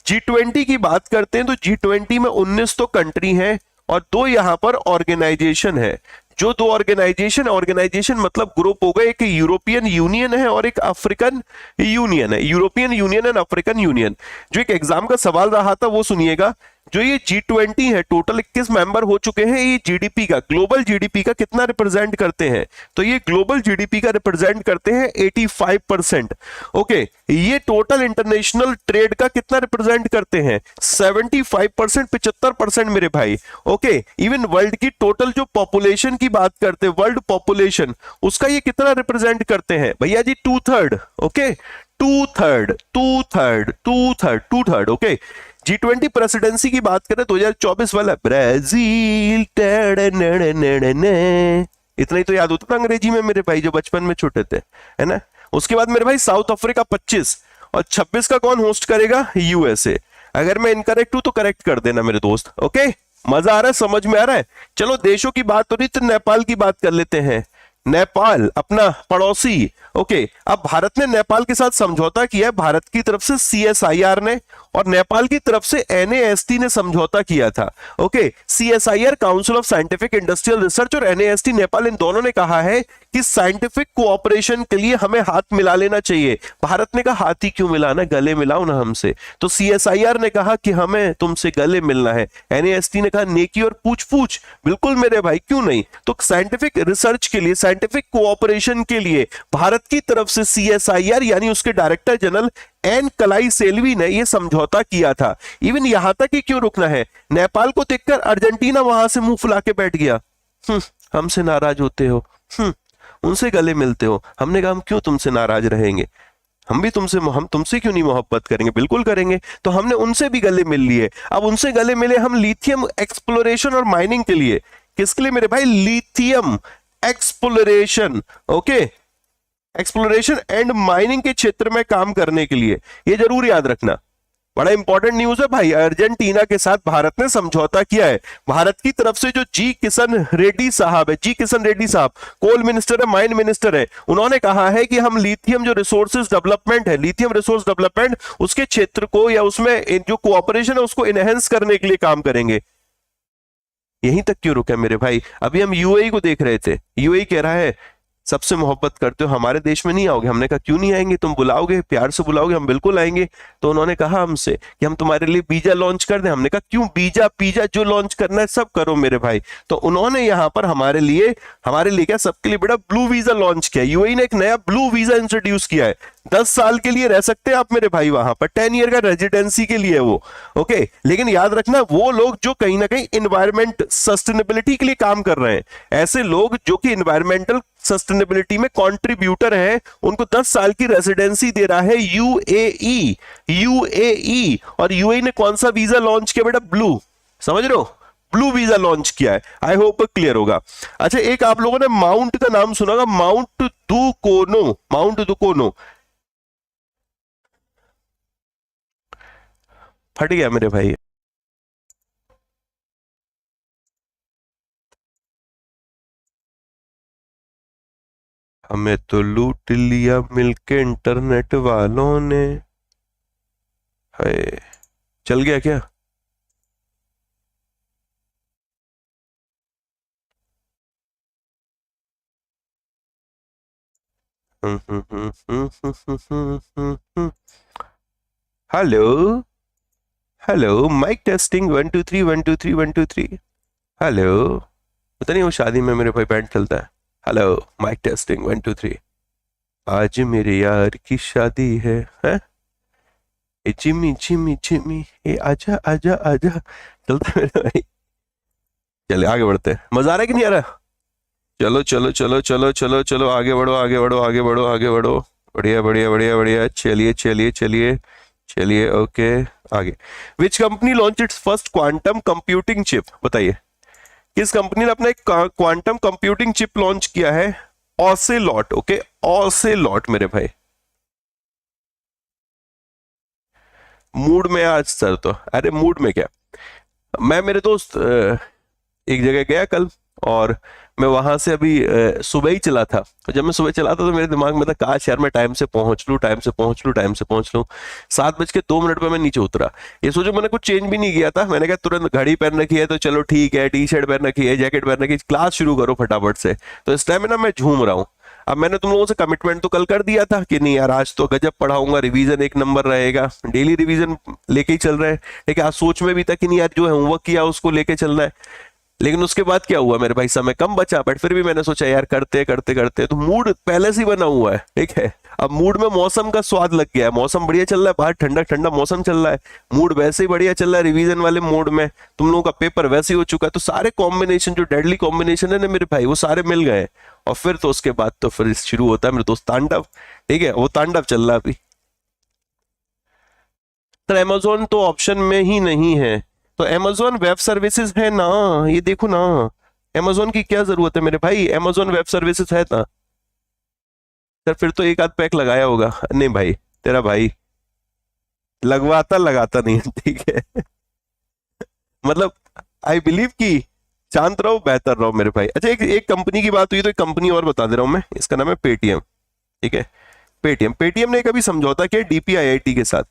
G20 की बात करते हैं तो G20 में 19 तो कंट्री हैं और 2 यहां पर ऑर्गेनाइजेशन है। जो 2 ऑर्गेनाइजेशन मतलब ग्रुप हो गए, एक यूरोपियन यूनियन है और एक अफ्रीकन यूनियन है। European union and African union. जो एक एग्जाम का सवाल रहा था वो सुनिएगा। जो ये G20 है, टोटल 21 मेंबर हो चुके हैं। ये जीडीपी का, ग्लोबल जीडीपी का कितना रिप्रेजेंट करते हैं? तो ये ग्लोबल जीडीपी का रिप्रेजेंट करते हैं 85%। ओके, ये टोटल इंटरनेशनल ट्रेड का कितना रिप्रेजेंट करते हैं? 75%, 75% मेरे भाई। ओके, इवन वर्ल्ड की टोटल जो पॉपुलेशन की बात करते हैं, वर्ल्ड पॉपुलेशन, उसका ये कितना रिप्रेजेंट करते हैं भैया जी? 2/3। ओके, 2/3। ओके, G20 प्रेसिडेंसी की बात करें 2024 वाला ब्राजील, इतना ही तो याद होता था अंग्रेजी में मेरे भाई, जो बचपन में छोटे थे, है ना? उसके बाद मेरे भाई साउथ अफ्रीका 25 और 26 का कौन होस्ट करेगा? यूएसए। अगर मैं इनकरेक्ट हूं तो करेक्ट कर देना मेरे दोस्त। ओके, मजा आ रहा है, समझ में आ रहा है? चलो, देशों की बात हो रही तो नेपाल की बात कर लेते हैं। नेपाल अपना पड़ोसी। ओके, अब भारत ने नेपाल के साथ समझौता किया है, भारत की तरफ से CSIR ने और नेपाल की तरफ से NAST ने समझौता किया था। Okay, CSIR council of scientific industrial research और NAST नेपाल, इन दोनों ने कहा है कि साइंटिफिक कोऑपरेशन के लिए हमें हाथ मिला लेना चाहिए। भारत ने कहा हाथ ही क्यों मिलाना, गले मिलाओ ना हमसे। तो CSIR ने कहा कि हमें तुमसे गले मिलना है। NAST ने कहा नेकी और पूछ पूछ। बिल्कुल मेरे भाई, क्यों नहीं। तो साइंटिफिक रिसर्च के लिए, साइंटिफिक कोऑपरेशन के लिए भारत की तरफ से CSIR यानी उसके डायरेक्टर जनरल एन कलाई सेल्वी ने यह समझौता किया था। इवन यहां तक कि क्यों रुकना है, नेपाल को देखकर अर्जेंटीना वहां से मुंह फुला के बैठ गया। हमसे नाराज होते हो, उनसे गले मिलते हो। हमने कहा हम क्यों तुमसे नाराज रहेंगे, हम तुमसे क्यों नहीं मोहब्बत करेंगे, बिल्कुल करेंगे। तो हमने उनसे भी गले मिल लिए। अब उनसे गले मिले हम लिथियम एक्सप्लोरेशन और माइनिंग के लिए। किसके लिए मेरे भाई? Lithium exploration. Okay, exploration and mining के क्षेत्र में काम करने के लिए। ये जरूर याद रखना, बड़ा इंपॉर्टेंट न्यूज है भाई। अर्जेंटीना के साथ भारत ने समझौता किया है। भारत की तरफ से जो जी किशन रेड्डी साहब है, जी किशन रेड्डी साहब कोल मिनिस्टर है, माइन मिनिस्टर है, उन्होंने कहा है कि हम लिथियम जो रिसोर्सेज डेवलपमेंट है, लिथियम रिसोर्स डेवलपमेंट, उसके क्षेत्र को या उसमें जो कोऑपरेशन है उसको एनहेंस करने के लिए काम करेंगे। यहीं तक क्यों रुके मेरे भाई? अभी हम यूएई को देख रहे थे। यूएई कह रहा है सबसे मोहब्बत करते हो, हमारे देश में नहीं आओगे? हमने कहा क्यों नहीं आएंगे, तुम बुलाओगे, प्यार से बुलाओगे, हम बिल्कुल आएंगे। तो उन्होंने कहा हमसे कि हम तुम्हारे लिए वीजा लॉन्च कर दें। हमने कहा क्यों, वीजा पिज्जा जो लॉन्च करना है सब करो मेरे भाई। तो उन्होंने यहाँ पर हमारे लिए क्या, सबके लिए बेटा ब्लू वीजा लॉन्च किया। यूएई ने एक नया ब्लू वीजा इंट्रोड्यूस किया है। 10 साल के लिए रह सकते हैं आप मेरे भाई वहां पर, 10 ईयर का रेजिडेंसी के लिए वो। ओके, लेकिन याद रखना वो लोग जो कहीं ना कहीं इन्वायरमेंट सस्टेनेबिलिटी के लिए काम कर रहे हैं, ऐसे लोग जो कि इन्वायरमेंटल सस्टेनेबिलिटी में कंट्रीब्यूटर हैं, उनको 10 साल की रेजिडेंसी दे रहा है यूएई। और यूएई ने कौन सा वीजा लॉन्च किया बेटा, ब्लू, समझ रहे हो, ब्लू वीजा लॉन्च किया है। आई होप क्लियर होगा। अच्छा, एक आप लोगों ने माउंट का नाम सुना होगा, माउंट दुकोनो, माउंट दुकोनो। फट गया मेरे भाई। हमें तो लूट लिया मिलके इंटरनेट वालों ने। हाय, चल गया क्या? Hello hello, mike testing 1 2 3 1 2 3 1 2 3। Hello, पता नहीं वो शादी में मेरे भाई बैंड चलता है। Hello, mike testing 1 2 3। आज मेरे यार की शादी है? ए चिमी चिमी चिमी, ए आजा आजा आजा, चलता है मेरे भाई। चले आगे बढ़ते हैं, मजा आ रहा है कि नहीं आ रहा? चलो चलो चलो चलो चलो चलो, आगे बढ़ो आगे बढ़ो आगे बढ़ो आगे बढ़ो। बढ़िया बढ़िया बढ़िया बढ़िया, चलिए चलिए चलिए चलिए, ओके आगे। Which company launch its first quantum computing chip? बताइए, किस कंपनी ने अपना एक क्वांटम कंप्यूटिंग चिप लॉन्च किया है? ऑसेलॉट। ओके, ऑसेलॉट मेरे भाई। मूड में आज सर तो, अरे मूड में क्या, मैं मेरे दोस्त एक जगह गया कल, और मैं वहां से अभी सुबह ही चला था। तो जब मैं सुबह चला था तो मेरे दिमाग में था काश यार मैं टाइम से पहुंच लूं, टाइम से पहुंच लूं, टाइम से पहुंच लूं। 7:02 पे मैं नीचे उतरा। ये सोचो मैंने कुछ चेंज भी नहीं किया था, मैंने कहा तुरंत घड़ी पहन रखी है तो चलो ठीक है, टी शर्ट पहन रखी है, जैकेट पहन रखी है, क्लास शुरू करो फटाफट से। तो इस टाइम में ना मैं झूम रहा हूँ। अब मैंने तुम लोगों से कमिटमेंट तो कल कर दिया था कि नहीं यार आज तो गजब पढ़ाऊंगा, रिवीजन एक नंबर रहेगा, डेली रिवीजन लेके ही चल रहे हैं। लेकिन आज सोच में भी था कि नहीं यार जो है होमवर्क किया उसको लेके चलना है। लेकिन उसके बाद क्या हुआ मेरे भाई, समय कम बचा, बट फिर भी मैंने सोचा यार करते करते करते, तो मूड पहले से ही बना हुआ है, ठीक है। अब मूड में मौसम का स्वाद लग गया है, मौसम बढ़िया चल रहा है, बाहर ठंडा ठंडा मौसम चल रहा है, मूड वैसे ही बढ़िया चल रहा है, रिवीजन वाले मोड में, तुम लोगों का पेपर वैसे ही हो चुका है। तो सारे कॉम्बिनेशन जो डेडली कॉम्बिनेशन है ना मेरे भाई, वो सारे मिल गए। और फिर तो उसके बाद तो फिर शुरू होता है मेरे दोस्त तांडव, ठीक है, वो तांडव चल रहा है अभी। तो अमेजोन तो ऑप्शन में ही नहीं है, तो अमेजोन वेब सर्विसेज है ना, ये देखो ना, अमेजोन की क्या जरूरत है मेरे भाई, अमेजोन वेब सर्विसेज है ना। सर फिर तो एक आध पैक लगाया होगा, नहीं भाई तेरा भाई लगवाता लगाता नहीं है, ठीक है। मतलब आई बिलीव कि शांत रहो बेहतर रहो मेरे भाई। अच्छा, एक कंपनी की बात हुई तो एक कंपनी और बता दे रहा हूं मैं, इसका नाम है पेटीएम, ठीक है। पेटीएम, पेटीएम ने कभी समझौता किया डीपीआईआईटी के साथ,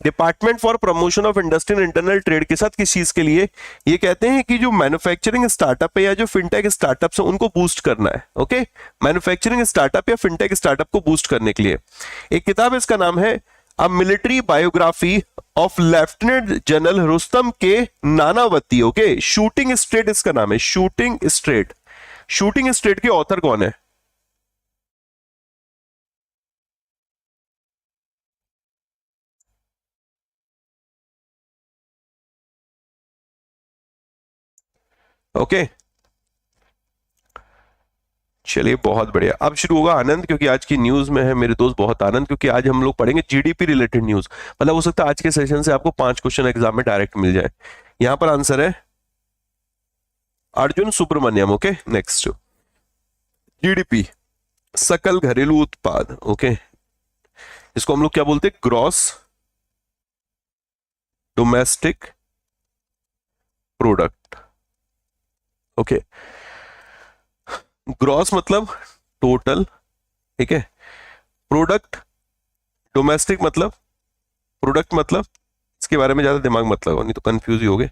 department for promotion of industry and internal trade के साथ, किस चीज के लिए? ये कहते हैं कि जो मैन्युफैक्चरिंग स्टार्टअप है या जो फिनटेक स्टार्टअप है उनको बूस्ट करना है। ओके, मैन्युफैक्चरिंग स्टार्टअप या फिनटेक स्टार्टअप को बूस्ट करने के लिए एक किताब है, इसका नाम है a military biography of lieutenant general Rustam के नानावती। ओके, शूटिंग स्ट्रेट इसका नाम है, शूटिंग स्ट्रेट। शूटिंग स्ट्रेट के ऑथर कौन है? ओके, चलिए बहुत बढ़िया। अब शुरू होगा आनंद, क्योंकि आज की न्यूज में है मेरे दोस्त बहुत आनंद, क्योंकि आज हम लोग पढ़ेंगे जीडीपी रिलेटेड न्यूज। मतलब हो सकता है आज के सेशन से आपको 5 क्वेश्चन एग्जाम में डायरेक्ट मिल जाए। यहां पर आंसर है Arjun Subramanian. Okay, next, GDP, सकल घरेलू उत्पाद। ओके, इसको हम लोग क्या बोलते हैं? Gross domestic product. Okay, gross मतलब टोटल, ठीक है, प्रोडक्ट, डोमेस्टिक मतलब प्रोडक्ट, मतलब इसके बारे में ज्यादा दिमाग मत लगाओ नहीं तो कंफ्यूज ही होगे,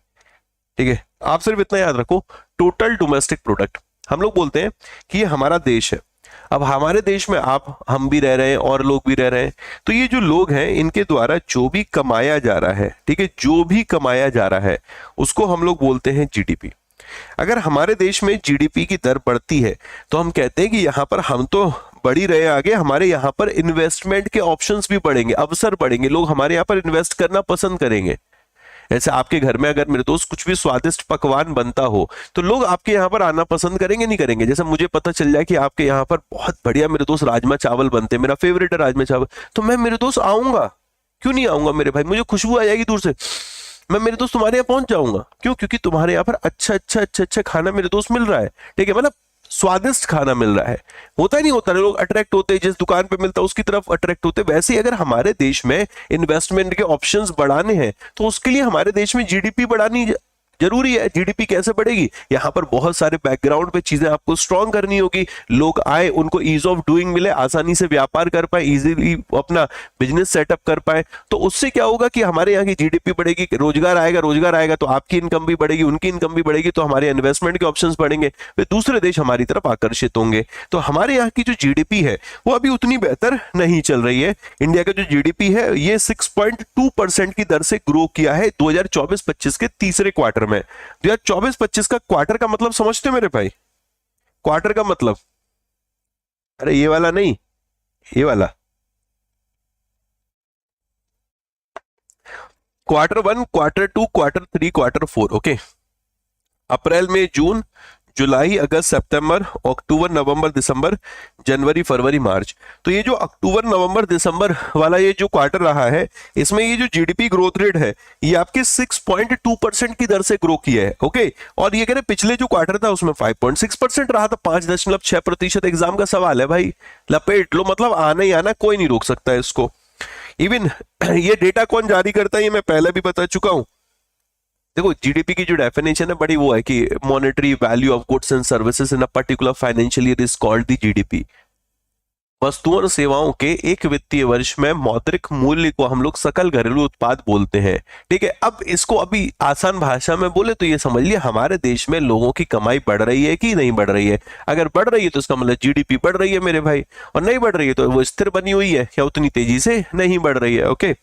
ठीक है। आप सिर्फ इतना याद रखो, टोटल डोमेस्टिक प्रोडक्ट। हम लोग बोलते हैं कि ये हमारा देश है, अब हमारे देश में आप हम भी रह रहे हैं और लोग भी रह रहे हैं, तो ये जो लोग हैं इनके द्वारा जो भी कमाया जा रहा है, ठीक है, जो भी कमाया जा रहा है उसको हम लोग बोलते हैं जीडीपी। अगर हमारे देश में जीडीपी की दर बढ़ती है तो हम कहते हैं कि यहाँ पर हम तो बढ़ ही रहे आगे, हमारे यहाँ पर इन्वेस्टमेंट के ऑप्शंस भी बढ़ेंगे, अवसर बढ़ेंगे, लोग हमारे यहाँ पर इन्वेस्ट करना पसंद करेंगे। ऐसे आपके घर में अगर मेरे दोस्त कुछ भी स्वादिष्ट पकवान बनता हो तो लोग आपके यहाँ पर आना पसंद करेंगे नहीं करेंगे? जैसे मुझे पता चल जाए कि आपके यहाँ पर बहुत बढ़िया मेरे दोस्त राजमा चावल बनते हैं, मेरा फेवरेट है राजमा चावल, तो मैं मेरे दोस्त आऊंगा। क्यों नहीं आऊंगा मेरे भाई? मुझे खुशबू आ जाएगी दूर से, मैं मेरे दोस्त तुम्हारे यहाँ पहुंच जाऊंगा। क्यों? क्योंकि तुम्हारे यहाँ पर अच्छा खाना मेरे दोस्त मिल रहा है, ठीक है, मतलब स्वादिष्ट खाना मिल रहा है। होता ही नहीं होता, लोग अट्रैक्ट होते हैं जिस दुकान पे मिलता है उसकी तरफ अट्रैक्ट होते हैं। वैसे ही अगर हमारे देश में इन्वेस्टमेंट के ऑप्शंस बढ़ाने हैं तो उसके लिए हमारे देश में जीडीपी बढ़ानी जरूरी है। जीडीपी कैसे बढ़ेगी? यहाँ पर बहुत सारे बैकग्राउंड पे चीजें आपको स्ट्रॉन्ग करनी होगी, लोग आए, उनको ईज ऑफ डूइंग मिले, आसानी से व्यापार कर पाए, इजीली अपना बिजनेस सेटअप कर पाए। तो उससे क्या होगा कि हमारे यहाँ की जीडीपी बढ़ेगी, रोजगार आएगा तो आपकी इनकम भी बढ़ेगी, उनकी इनकम भी बढ़ेगी, तो हमारे इन्वेस्टमेंट के ऑप्शंस बढ़ेंगे, वे दूसरे देश हमारी तरफ आकर्षित होंगे। तो हमारे यहाँ की जो जीडीपी है वो अभी उतनी बेहतर नहीं चल रही है। इंडिया का जो जीडीपी है ये 6.2% की दर से ग्रो किया है 2024-25 के तीसरे क्वार्टर में। 2024-25 का क्वार्टर का मतलब समझते हो मेरे भाई? क्वार्टर का मतलब, अरे ये वाला नहीं, ये वाला quarter 1, quarter 2, quarter 3, quarter 4। Okay, अप्रैल मई जून जुलाई अगस्त सितंबर अक्टूबर नवंबर दिसंबर जनवरी फरवरी मार्च। तो ये जो अक्टूबर नवंबर दिसंबर वाला ये जो क्वार्टर रहा है, इसमें ये जो जीडीपी ग्रोथ रेट है ये आपके 6.2% की दर से ग्रो किया है। ओके, और ये कह रहे पिछले जो क्वार्टर था उसमें 5.6% रहा था, 5.6%। एग्जाम का सवाल है भाई, लपेट लो, मतलब आना ही आना, कोई नहीं रोक सकता है इसको। इवन ये डेटा कौन जारी करता है ये मैं पहले भी बता चुका हूं। देखो, जीडीपी की जो डेफिनेशन है बड़ी वो है कि monetary value of goods and services in a particular financial year is called the GDP. वस्तुओं और सेवाओं के एक वित्तीय वर्ष में मौद्रिक मूल्य को हम लोग सकल घरेलू उत्पाद बोलते हैं, ठीक है। अब इसको अभी आसान भाषा में बोले तो ये समझ लिया हमारे देश में लोगों की कमाई बढ़ रही है कि नहीं बढ़ रही है। अगर बढ़ रही है तो इसका मतलब जीडीपी बढ़ रही है मेरे भाई, और नहीं बढ़ रही है तो वो स्थिर बनी हुई है या उतनी तेजी से नहीं बढ़ रही है। ओके,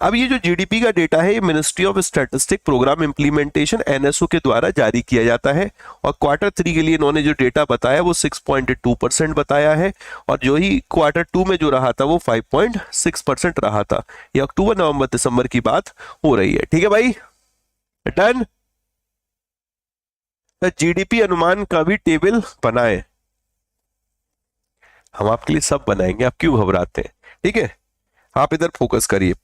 अब ये जो जीडीपी का डेटा है ये ministry of statistic programme implementation NSO के द्वारा जारी किया जाता है, और क्वार्टर 3 के लिए इन्होंने जो डेटा बताया वो 6.2% बताया है, और जो ही क्वार्टर 2 में जो रहा था वो 5.6% रहा था। ये अक्टूबर नवंबर दिसंबर की बात हो रही है, ठीक है भाई, डन। जीडीपी अनुमान का भी टेबल बनाए, हम आपके लिए सब बनाएंगे, आप क्यों घबराते हैं, ठीक है, आप इधर फोकस करिए।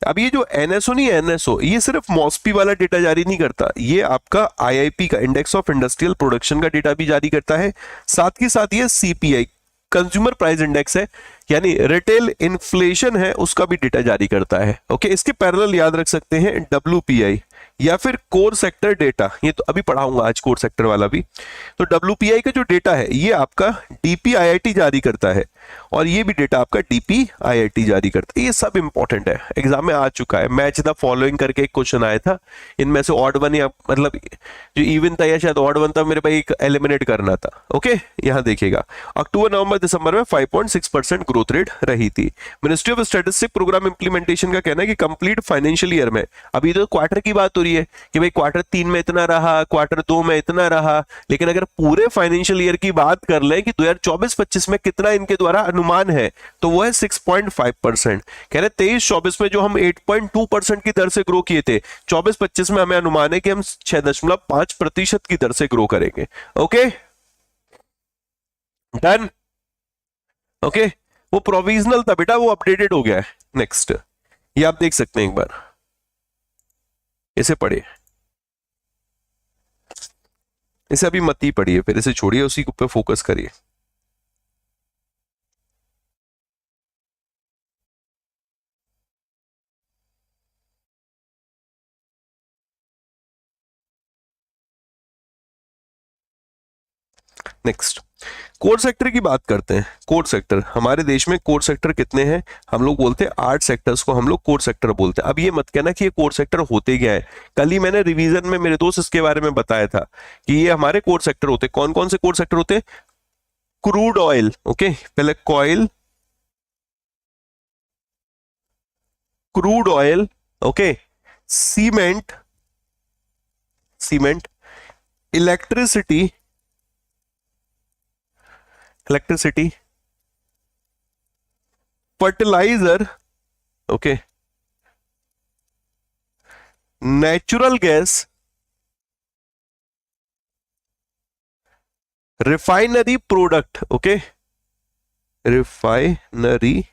अब ये जो एनएसओ नहीं, एनएसओ ये सिर्फ मॉस्पी वाला डेटा जारी नहीं करता, ये आपका आईआईपी का इंडेक्स ऑफ इंडस्ट्रियल प्रोडक्शन का डेटा भी जारी करता है। साथ ही साथ ये सीपीआई कंज्यूमर प्राइस इंडेक्स है, यानी रिटेल इन्फ्लेशन है, उसका भी डेटा जारी करता है। ओके, इसके पैरेलल याद रख सकते हैं डब्ल्यूपीआई या फिर कोर सेक्टर डेटा, ये तो अभी पढ़ाऊंगा आज कोर सेक्टर वाला भी। तो डब्ल्यूपीआई का जो डेटा है ये आपका डीपीआईआईटी जारी करता है, और ये भी डेटा आपका डीपीआईआईटी जारी करता है। ये सब इंपॉर्टेंट है, एग्जाम में आ चुका है। मैच द फॉलोइंग करके एक क्वेश्चन आया था, इनमें से ऑड वन या मतलब जो इवन था या शायद ऑड वन था, मेरे भाई एक एलिमिनेट करना था। ओके, यहाँ देखिएगा अक्टूबर नवंबर दिसंबर में 5.6% ग्रोथ रेट रही थी। Ministry of statistic programme implementation का कहना है कि कंप्लीट फाइनेंशियल ईयर में, अभी तो क्वार्टर की बात हो रही है कि भाई क्वार्टर 3 में इतना रहा, क्वार्टर 2 में इतना रहा, लेकिन अगर पूरे फाइनेंशियल ईयर की बात कर लें कि 2024-25 में कितना इनके द्वारा अनुमान है तो वो है 6.5%। कह रहे 23-24 में जो हम 8.2% की दर से ग्रो किए थे, 24-25 में हमें अनुमान है कि हम 6.5% की दर से ग्रो करेंगे। Okay, done. ओके, वो प्रोविजनल था बेटा, वो अपडेटेड हो गया है। नेक्स्ट, ये आप देख सकते हैं, एक बार इसे पढ़िए, इसे अभी मत ही पढ़िए, फिर इसे छोड़िए, उसी पे फोकस करिए। नेक्स्ट, कोर सेक्टर की बात करते हैं। कोर सेक्टर, हमारे देश में कोर सेक्टर कितने हैं? हम लोग बोलते हैं 8 सेक्टर्स को हम लोग कोर सेक्टर बोलते हैं। अब ये मत कहना कि ये कोर सेक्टर होते क्या है, कल ही मैंने रिवीजन में मेरे दोस्त इसके बारे में बताया था कि ये हमारे कोर सेक्टर होते। कौन कौन से कोर सेक्टर होते हैं? क्रूड ऑयल, ओके, पहले coal, crude oil, okay, cement, cement, electricity, electricity, fertiliser, okay, natural gas, refinery product, okay, refinery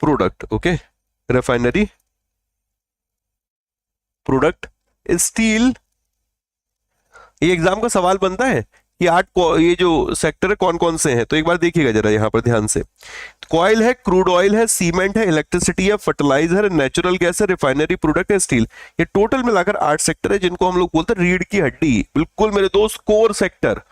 product, okay, refinery product, steel. ये एग्जाम का सवाल बनता है कि ये जो सेक्टर है कौन कौन से हैं, तो एक बार देखिएगा जरा यहां पर ध्यान से। कॉयल है, क्रूड ऑयल है, सीमेंट है, इलेक्ट्रिसिटी है, फर्टिलाइजर है, नेचुरल गैस है, रिफाइनरी प्रोडक्ट है, स्टील। ये टोटल मिलाकर 8 सेक्टर है जिनको हम लोग बोलते हैं रीढ़ की हड्डी, बिल्कुल मेरे दोस्त कोर सेक्टर,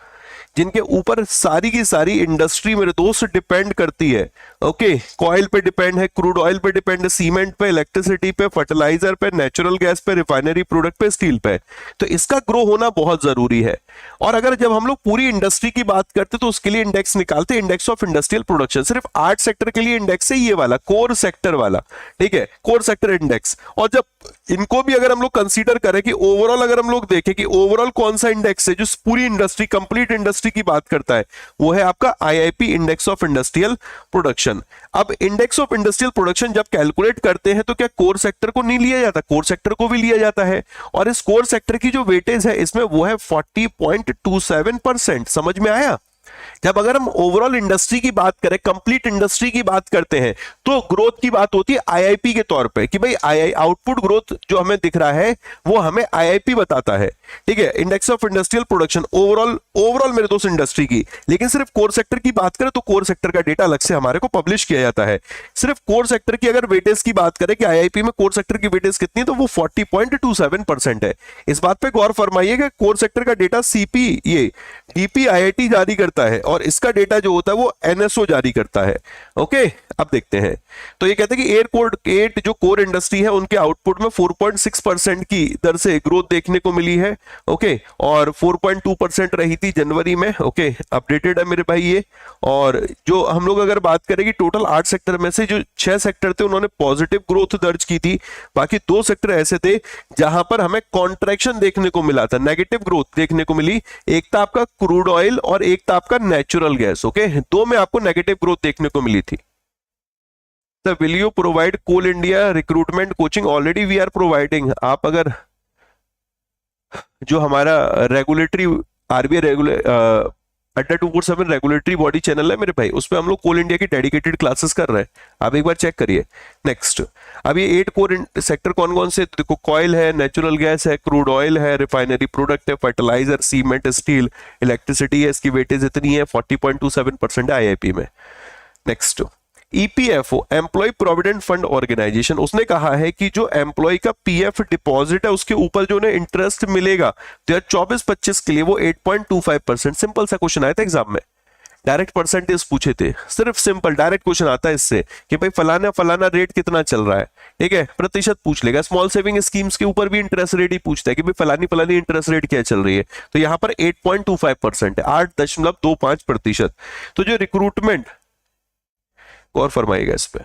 जिनके ऊपर सारी की सारी इंडस्ट्री मेरे दोस्त डिपेंड करती है। ओके, कॉयल पे डिपेंड है, क्रूड ऑयल पे डिपेंड है, सीमेंट पे, इलेक्ट्रिसिटी पे, फर्टिलाइजर पे, नेचुरल गैस पे, रिफाइनरी प्रोडक्ट पे, स्टील पे। तो इसका ग्रो होना बहुत जरूरी है। और अगर जब हम लोग पूरी इंडस्ट्री की बात करते तो उसके लिए इंडेक्स निकालते, इंडेक्स ऑफ इंडस्ट्रियल प्रोडक्शन। सिर्फ 8 सेक्टर के लिए इंडेक्स है ये वाला, कोर सेक्टर वाला, ठीक है, कोर सेक्टर इंडेक्स। और जब इनको भी अगर हम लोग कंसीडर करें कि ओवरऑल अगर हम लोग देखें कि ओवरऑल कौन सा इंडेक्स है जो पूरी इंडस्ट्री, कंप्लीट इंडस्ट्री की बात करता है, वो है आपका IIP, index of industrial production. अब इंडेक्स ऑफ इंडस्ट्रियल प्रोडक्शन जब कैलकुलेट करते हैं तो क्या कोर सेक्टर को नहीं लिया जाता, कोर सेक्टर को भी लिया जाता है। और इस कोर सेक्टर की जो वेटेज है इसमें वो है 40.27%। समझ में आया? जब अगर हम ओवरऑल इंडस्ट्री की बात करें, कंप्लीट इंडस्ट्री की बात करते हैं, तो ग्रोथ की बात होती है आईआईपी के तौर पे कि भाई आई आउटपुट ग्रोथ जो हमें दिख रहा है वो हमें आईआईपी बताता है, ठीक है, index of industrial production overall मेरे दोस्त इंडस्ट्री की। लेकिन सिर्फ कोर सेक्टर की बात करें तो कोर सेक्टर का डेटा अलग से हमारे को पब्लिश किया जाता है। सिर्फ कोर सेक्टर की अगर वेटेज की बात करें कि आईआईपी में कोर सेक्टर की वेटेज कितनी है, तो वो 40.27% है। इस बात पे गौर फरमाइएगा, कोर सेक्टर का डेटा सीपी ये डीपीआईआईटी जारी करता है और इसका डेटा जो होता है वो एनएसओ जारी करता है। ओके, अब देखते हैं। तो ये कहते हैं कि एट जो कोर इंडस्ट्री है उनके आउटपुट में 4.6% की दर से ग्रोथ देखने को मिली है। ओके, और 4.2% रही थी जनवरी में। ओके, अपडेटेड है मेरे भाई ये। और जो हम लोग अगर बात करें कि टोटल 8 सेक्टर में से जो 6 सेक्टर थे उन्होंने पॉजिटिव ग्रोथ दर्ज की थी, बाकी 2 सेक्टर ऐसे थे जहां पर हमें कॉन्ट्रैक्शन देखने को मिला था, नेगेटिव ग्रोथ देखने को मिली। एक था आपका क्रूड ऑयल और एक था आपका नेचुरल गैस। ओके, दो में आपको नेगेटिव ग्रोथ देखने को मिली थी। Sir, will you provide Coal India recruitment coaching? Already we are providing. आप अगर जो हमारा रेगुलेटरी आरबीआई अड्डा 247 रेगुलेटरी बॉडी चैनल है मेरे भाई, उसमें हम लोग कोल इंडिया की डेडिकेटेड क्लासेस कर रहे हैं, आप एक बार चेक करिए। नेक्स्ट, अब ये 8 कोर सेक्टर कौन कौन से, देखो कॉयल है, नेचुरल गैस है, क्रूड ऑयल है, रिफाइनरी प्रोडक्ट है, फर्टिलाइजर, सीमेंट, स्टील, इलेक्ट्रिसिटी है। इसकी वेटेज इतनी है 40.27% आईआईपी में। Next, EPFO, employ provident fund organisation, उसने कहा है कि जो एम्प्लॉय का पीएफ डिपॉजिट है उसके ऊपर जो उन्हें इंटरेस्ट मिलेगा 2024-25 के लिए वो 8.25%। सिंपल सा क्वेश्चन आया था एग्जाम में, डायरेक्ट परसेंटेज पूछे थे, सिर्फ सिंपल डायरेक्ट क्वेश्चन आता है इससे कि भाई फलाना फलाना रेट कितना चल रहा है, ठीक है, प्रतिशत पूछ लेगा। स्मॉल सेविंग स्कीम्स के ऊपर भी इंटरेस्ट रेट ही पूछता है कि भाई फलानी फलानी इंटरेस्ट रेट क्या चल रही है। तो यहां पर 8.25% है, 8.25%। तो जो रिक्रूटमेंट, गौर फरमाइएगा इस पे,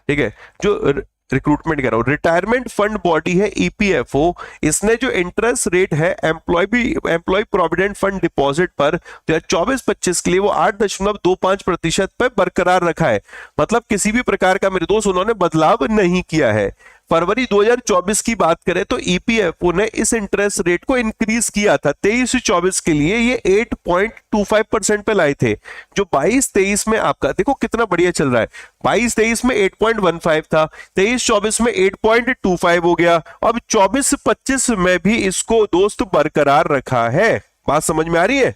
ठीक है, जो रिक्रूटमेंट कह रहा हूं, रिटायरमेंट फंड बॉडी है ईपीएफओ, इसने जो इंटरेस्ट रेट है एम्प्लॉय प्रोविडेंट फंड डिपॉजिट पर 2024-25 के लिए वो 8.25% पर बरकरार रखा है। मतलब किसी भी प्रकार का मेरे दोस्त उन्होंने बदलाव नहीं किया है। फरवरी 2024 की बात करें तो ईपीएफओ ने इस इंटरेस्ट रेट को इंक्रीज किया था 23-24 के लिए, ये 8.25% पे लाए थे। जो 22-23 में आपका देखो कितना बढ़िया चल रहा है, 22-23 में 8.15 था, 23-24 में 8.25 हो गया, अब 24-25 में भी इसको दोस्त बरकरार रखा है। बात समझ में आ रही है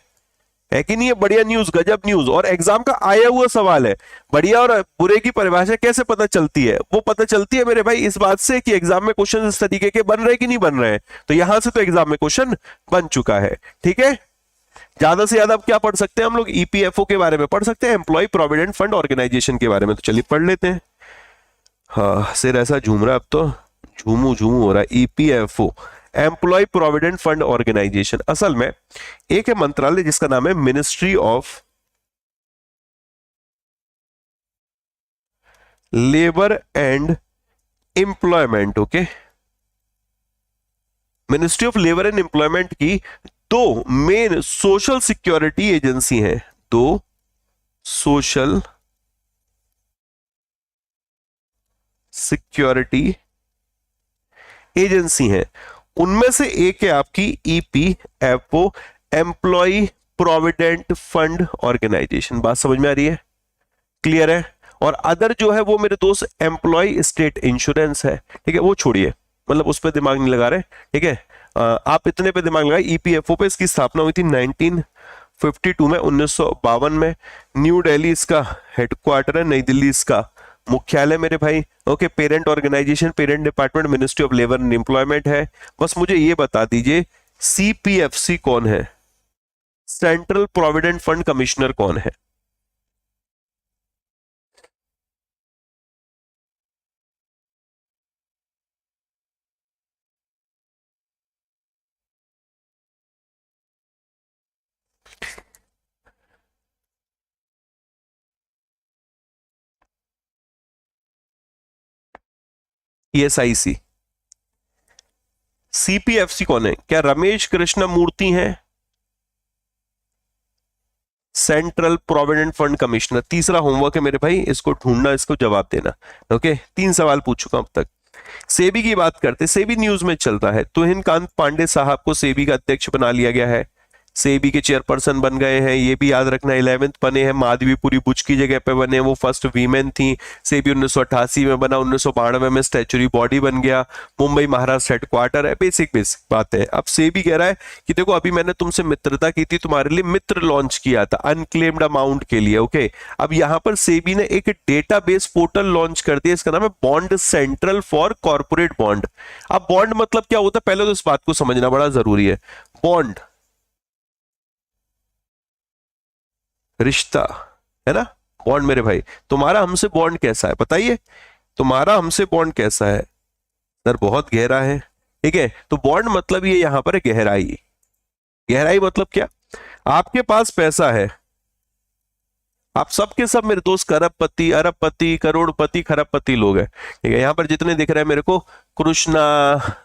कि नहीं? है बढ़िया न्यूज, गजब न्यूज। और एग्जाम का आया हुआ सवाल है, बढ़िया और बुरे की परिभाषा कैसे पता चलती है? वो पता चलती है मेरे भाई इस बात से कि एग्जाम में क्वेश्चन इस तरीके के बन रहे कि नहीं बन रहे हैं। तो यहां से तो एग्जाम में क्वेश्चन बन चुका है, ठीक है। ज्यादा से ज्यादा अब क्या पढ़ सकते हैं हम लोग? ईपीएफओ के बारे में पढ़ सकते हैं, एम्प्लॉय प्रोविडेंट फंड ऑर्गेनाइजेशन के बारे में। तो चलिए पढ़ लेते हैं। हाँ, सिर ऐसा झूम रहा है अब तो, झूमू झूमू हो रहा है। EPFO, employ provident fund organisation, असल में एक है मंत्रालय जिसका नाम है ministry of labour and employment. Okay, ministry of labour and employment की दो मेन सोशल सिक्योरिटी एजेंसी हैं, दो सोशल सिक्योरिटी एजेंसी हैं। उनमें से एक है आपकी EPFO, employ provident fund organisation. बात समझ में आ रही है, क्लियर है? और अदर जो है वो मेरे दोस्त एम्प्लॉय स्टेट इंश्योरेंस है, ठीक है, वो छोड़िए, मतलब उस पर दिमाग नहीं लगा रहे, ठीक है। आप इतने पे दिमाग लगाए, ईपीएफओ पे इसकी स्थापना हुई थी 1952 में, 1952 में। न्यू दिल्ली इसका हेडक्वार्टर है, नई दिल्ली इसका मुख्यालय मेरे भाई। Okay, parent organisation, parent department ministry of labour and employment है। बस मुझे ये बता दीजिए सीपीएफसी कौन है, सेंट्रल प्रोविडेंट फंड कमिश्नर कौन है? ईएसआईसी, सीपीएफसी कौन है? क्या रमेश कृष्ण मूर्ति हैं? Central provident fund commissioner. तीसरा होमवर्क है मेरे भाई, इसको ढूंढना, इसको जवाब देना। ओके, 3 सवाल पूछ चुका अब तक। सेबी की बात करते, सेबी न्यूज में चलता है, तुहिन कांत पांडे साहब को सेबी का अध्यक्ष बना लिया गया है, सेबी के चेयरपर्सन बन गए हैं, ये भी याद रखना। 11th बने हैं, माधवीपुरी बुच की जगह पे बने, वो फर्स्ट वीमेन थी। सेबी 1988 में बना, 1992 में स्टैचुरी बॉडी बन गया, मुंबई महाराष्ट्र हेडक्वार्टर है। बेसिक बेसिक बात है। अब सेबी कह रहा है कि देखो अभी मैंने तुमसे मित्रता की थी, तुम्हारे लिए मित्र लॉन्च किया था अनक्लेम्ड अमाउंट के लिए। ओके, अब यहां पर सेबी ने एक डेटाबेस पोर्टल लॉन्च कर दिया, इसका नाम है bond central for corporate bond. अब बॉन्ड मतलब क्या होता है, पहले तो इस बात को समझना बड़ा जरूरी है। बॉन्ड रिश्ता है ना, बॉन्ड मेरे भाई। तुम्हारा हमसे बॉन्ड कैसा है बताइए, तुम्हारा हमसे बॉन्ड कैसा है? सर बहुत गहरा है, ठीक है। तो बॉन्ड मतलब ये यहां पर गहराई, गहराई मतलब क्या? आपके पास पैसा है, आप सबके सब मेरे दोस्त करोड़पति, अरबपति, करोड़पति, खरबपति लोग हैं, ठीक है। यहां पर जितने दिख रहे हैं मेरे को, कृष्णा,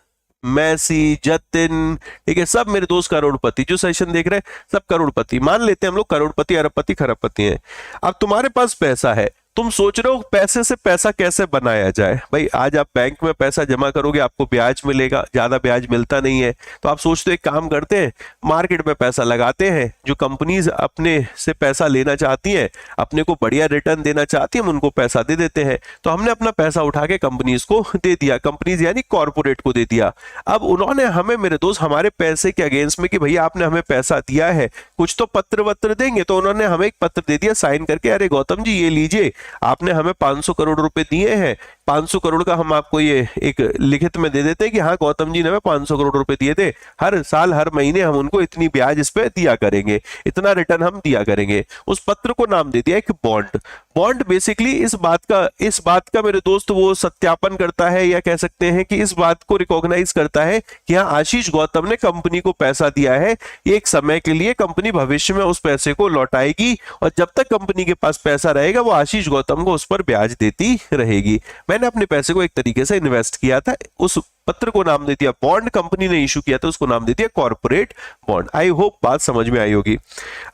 मैसी, जतिन, ठीक है, सब मेरे दोस्त करोड़पति। जो सेशन देख रहे हैं सब करोड़पति, मान लेते हैं हम लोग करोड़पति, अरबपति, खरबपति हैं। अब तुम्हारे पास पैसा है, तुम सोच रहे हो पैसे से पैसा कैसे बनाया जाए। भाई आज आप बैंक में पैसा जमा करोगे, आपको ब्याज मिलेगा, ज्यादा ब्याज मिलता नहीं है, तो आप सोचते हो एक काम करते हैं, मार्केट में पैसा लगाते हैं। जो कंपनीज अपने से पैसा लेना चाहती हैं, अपने को बढ़िया रिटर्न देना चाहती है, हम उनको पैसा दे देते हैं। तो हमने अपना पैसा उठा के कंपनीज को दे दिया, कंपनीज यानी कॉर्पोरेट को दे दिया। अब उन्होंने हमें मेरे दोस्त हमारे पैसे के अगेंस्ट में कि भैया आपने हमें पैसा दिया है, कुछ तो पत्र वत्र देंगे, तो उन्होंने हमें एक पत्र दे दिया साइन करके, अरे गौतम जी ये लीजिए, आपने हमें 500 करोड़ रुपए दिए हैं, 500 करोड़ का हम आपको ये एक लिखित में दे देते हैं कि हाँ गौतम जी ने हमें 500 करोड़ रुपए दिए थे, हर साल हर महीने हम उनको इतनी ब्याज इस पे दिया करेंगे, इतना रिटर्न हम दिया करेंगे। उस पत्र को नाम दे दिया एक बॉन्ड। बॉन्ड बेसिकली इस बात का मेरे दोस्त वो सत्यापन करता है, या कह सकते हैं कि इस बात को रिकॉग्नाइज करता है कि हाँ आशीष गौतम ने कंपनी को पैसा दिया है, एक समय के लिए, कंपनी भविष्य में उस पैसे को लौटाएगी, और जब तक कंपनी के पास पैसा रहेगा वो आशीष गौतम को उस पर ब्याज देती रहेगी। मैंने अपने पैसे को एक तरीके से इन्वेस्ट किया था, उस पत्र को नाम दे दिया बॉन्ड, कंपनी ने इशू किया था उसको नाम दे दिया कॉर्पोरेट बॉन्ड। आई होप बात समझ में आई होगी।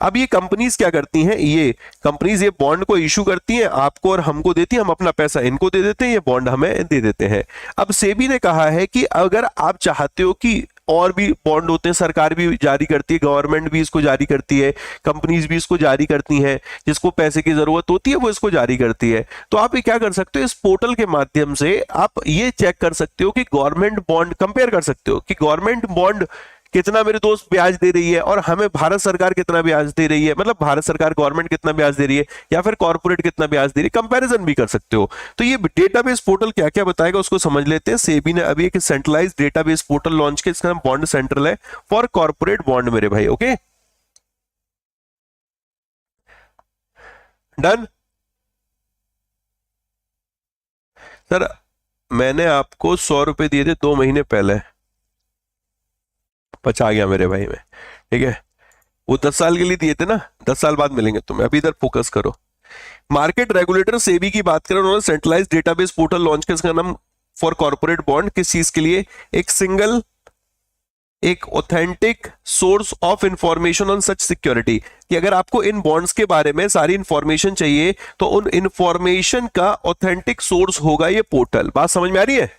अब ये कंपनीज क्या करती हैं, ये कंपनीज ये बॉन्ड को इशू करती हैं, आपको और हमको देती हैं, हम अपना पैसा इनको दे देते हैं, ये बॉन्ड हमें दे देते हैं। अब सेबी ने कहा है कि अगर आप चाहते हो कि और भी बॉन्ड होते हैं, सरकार भी जारी करती है, गवर्नमेंट भी इसको जारी करती है, कंपनीज भी इसको जारी करती हैं, जिसको पैसे की जरूरत होती है वो इसको जारी करती है। तो आप ये क्या कर सकते हो, इस पोर्टल के माध्यम से आप ये चेक कर सकते हो कि गवर्नमेंट बॉन्ड कंपेयर कर सकते हो कि गवर्नमेंट बॉन्ड कितना मेरे दोस्त ब्याज दे रही है और हमें भारत सरकार कितना ब्याज दे रही है, मतलब भारत सरकार गवर्नमेंट कितना ब्याज दे रही है या फिर कॉर्पोरेट कितना ब्याज दे रही है, कंपैरिजन भी कर सकते हो। तो ये डेटाबेस पोर्टल क्या क्या बताएगा उसको समझ लेते हैं। सेबी ने अभी एक सेंट्रलाइज्ड डेटाबेस पोर्टल लॉन्च किया, इसका नाम बॉन्ड सेंट्रल है फॉर कॉर्पोरेट बॉन्ड मेरे भाई। ओके डन सर, मैंने आपको 100 रुपए दिए थे 2 महीने पहले, बचा गया मेरे भाई में, ठीक है। वो 10 साल के लिए दिए थे ना, 10 साल बाद मिलेंगे तुम्हें, अभी इधर फोकस करो। मार्केट रेगुलेटर सेबी की बात करें, उन्होंने सेंट्रलाइज डेटाबेस पोर्टल लॉन्च किया, इसका नाम फॉर कॉर्पोरेट बॉन्ड, किस चीज के लिए, एक authentic source of information on such security, कि अगर आपको इन बॉन्ड्स के बारे में सारी इंफॉर्मेशन चाहिए तो उन इंफॉर्मेशन का ऑथेंटिक सोर्स होगा ये पोर्टल। बात समझ में आ रही है?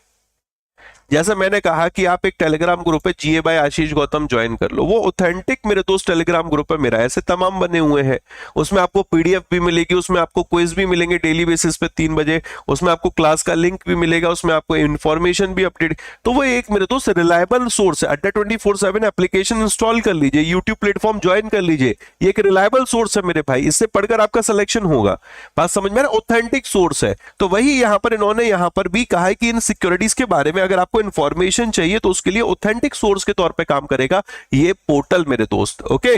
जैसे मैंने कहा कि आप एक टेलीग्राम ग्रुप है GA बाय आशीष गौतम ज्वाइन कर लो, वो ऑथेंटिक मेरे दोस्त टेलीग्राम ग्रुप है मेरा, ऐसे तमाम बने हुए हैं। उसमें आपको PDF भी मिलेगी, उसमें आपको क्विज भी मिलेंगे डेली बेसिस पे 3 बजे, उसमें आपको क्लास का लिंक भी मिलेगा, उसमें आपको इन्फॉर्मेशन भी अपडेट। तो वो एक मेरे दोस्त रिलायबल सोर्स है। अड्डा 24/7 एप्लीकेशन इंस्टॉल कर लीजिए, यूट्यूब प्लेटफॉर्म ज्वाइन कर लीजिए, ये एक रिलायबल सोर्स है मेरे भाई, इससे पढ़कर आपका सिलेक्शन होगा। बात समझ में, ऑथेंटिक सोर्स है। तो वही यहां पर इन्होंने यहां पर भी कहा है कि इन सिक्योरिटीज के बारे में अगर आपको इंफॉर्मेशन चाहिए तो उसके लिए ऑथेंटिक सोर्स के तौर पे काम करेगा ये पोर्टल मेरे दोस्त। ओके,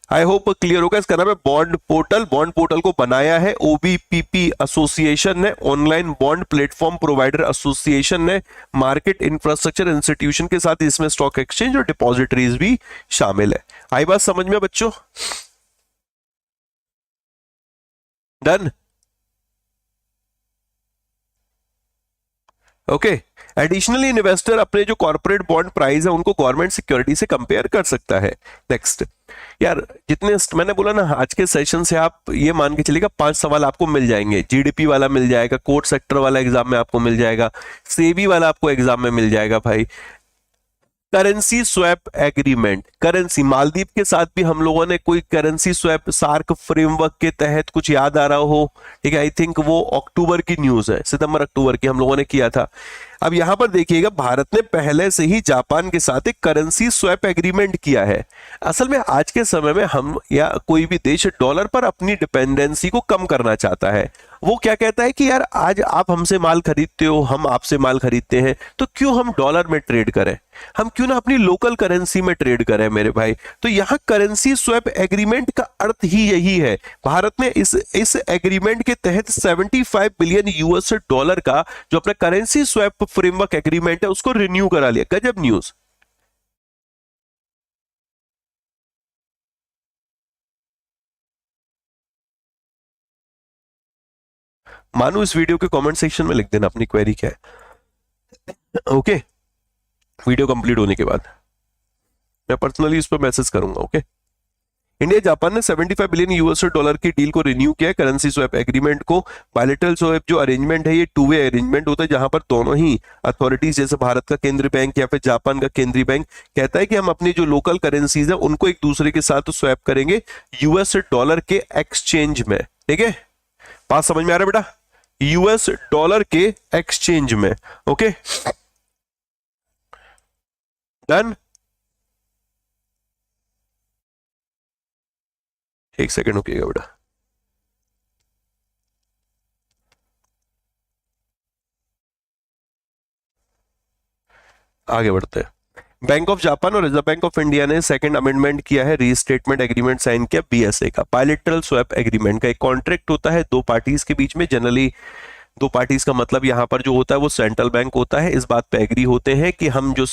आई होप क्लियर होगा। इसका नाम है बॉन्ड पोर्टल। बॉन्ड पोर्टल को बनाया है OBPP एसोसिएशन ने, online bond platform provider association ने, मार्केट इंफ्रास्ट्रक्चर इंस्टीट्यूशन के साथ इसमें स्टॉक एक्सचेंज और डिपॉजिटरीज भी शामिल है। आई बात समझ में बच्चों? डन? ओके। एडिशनली इन्वेस्टर अपने जो कॉर्पोरेट बॉन्ड प्राइस है उनको गवर्नमेंट सिक्योरिटी से कंपेयर कर सकता है। नेक्स्ट यार, जितने मैंने बोला ना आज के सेशन से आप ये मान के चलिएगा 5 सवाल आपको मिल जाएंगे। GDP वाला मिल जाएगा, कोर सेक्टर वाला एग्जाम में आपको मिल जाएगा, सेबी वाला आपको एग्जाम में मिल जाएगा भाई। Currency swap agreement, currency Maldives के साथ भी हम लोगों ने कोई करेंसी स्वैप सार्क फ्रेमवर्क के तहत कुछ याद आ रहा हो, ठीक है, आई थिंक वो अक्टूबर की न्यूज है, सितंबर अक्टूबर की हम लोगों ने किया था। अब यहां पर देखिएगा भारत ने पहले से ही जापान के साथ एक करेंसी स्वैप एग्रीमेंट किया है। असल में आज के समय में हम या कोई भी देश डॉलर पर अपनी डिपेंडेंसी को कम करना चाहता है। वो क्या कहता है कि यार आज आप हमसे माल खरीदते हो, हम आपसे माल खरीदते हैं, तो क्यों हम डॉलर में ट्रेड करें, हम क्यों ना अपनी लोकल करेंसी में ट्रेड करें मेरे भाई। तो यहां करेंसी स्वैप एग्रीमेंट का अर्थ ही यही है। भारत ने इस एग्रीमेंट के तहत 75 बिलियन US डॉलर का जो अपना करेंसी स्वैप फ्रेमवर्क एग्रीमेंट है उसको रिन्यू करा लिया। गजब न्यूज। मानो इस वीडियो के कमेंट सेक्शन में लिख देना अपनी क्वेरी क्या है। ओके, वीडियो कंप्लीट होने के बाद मैं पर्सनली इस पर मैसेज करूंगा। ओके, इंडिया जापान ने 75 बिलियन US डॉलर की डील को रिन्यू किया है, करेंसी स्वैप एग्रीमेंट को। बायलैटरल स्वैप जो अरेंजमेंट है ये 2 वे अरेंजमेंट होता है जहां पर दोनों ही अथॉरिटीज जैसे भारत का केंद्रीय बैंक या फिर जापान का केंद्रीय बैंक कहता है कि हम अपनी जो लोकल करेंसीज है उनको एक दूसरे के साथ स्वैप करेंगे US डॉलर के एक्सचेंज में। ठीक है, बात समझ में आ रहा है बेटा? US डॉलर के एक्सचेंज में। Okay, done? एक सेकंड रुकिएगा बेटा। आगे बढ़ते हैं। बैंक ऑफ जापान और रिजर्व बैंक ऑफ इंडिया ने सेकंड अमेंडमेंट किया है, रीस्टेटमेंट एग्रीमेंट साइन किया BSA का। बायलैटरल स्वैप एग्रीमेंट का एक कॉन्ट्रैक्ट होता है दो पार्टीज के बीच में। जनरली दो पार्टीज का मतलब यहां पर जो होता है वो सेंट्रल बैंक होता है। इस बात पे एग्री होते हैं कि हम जो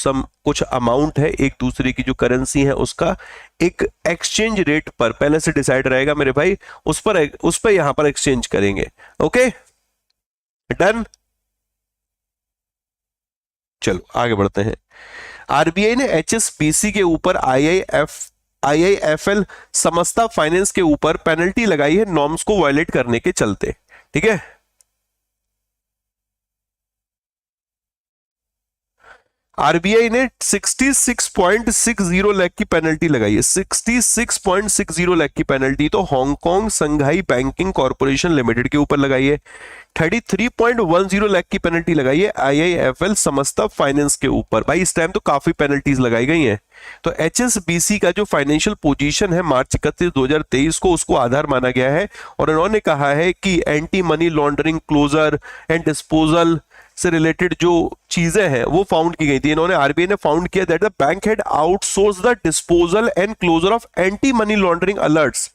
कुछ अमाउंट है एक दूसरे की जो करेंसी है उसका एक एक्सचेंज रेट पर पहले से डिसाइड रहेगा मेरे भाई, उस पर यहां पर एक्सचेंज करेंगे। Okay, done? चलो आगे बढ़ते हैं। RBI ने HSBC के ऊपर IIFL समस्ता फाइनेंस के ऊपर पेनल्टी लगाई है नॉर्म्स को वायलेट करने के चलते। ठीक है, RBI ने 66.60 लाख की पेनल्टी लगाई है, 66.60 लाख की पेनल्टी तो हांगकांग संघाई बैंकिंग कॉर्पोरेशन लिमिटेड के ऊपर लगाई है। 33.10 लाख की पेनल्टी लगाई है IIFL समस्ता फाइनेंस के ऊपर। भाई इस टाइम तो काफी पेनल्टीज लगाई गई हैं। तो HSBC का जो फाइनेंशियल पोजीशन है मार्च 31, 2023 को उसको आधार माना गया है और इन्होंने कहा है कि anti money laundering, closer and disposal से रिलेटेड जो चीजें हैं वो फाउंड की गई थी। इन्होंने RBI ने फाउंड किया that the bank had outsource the disposal and closure of anti money laundering alerts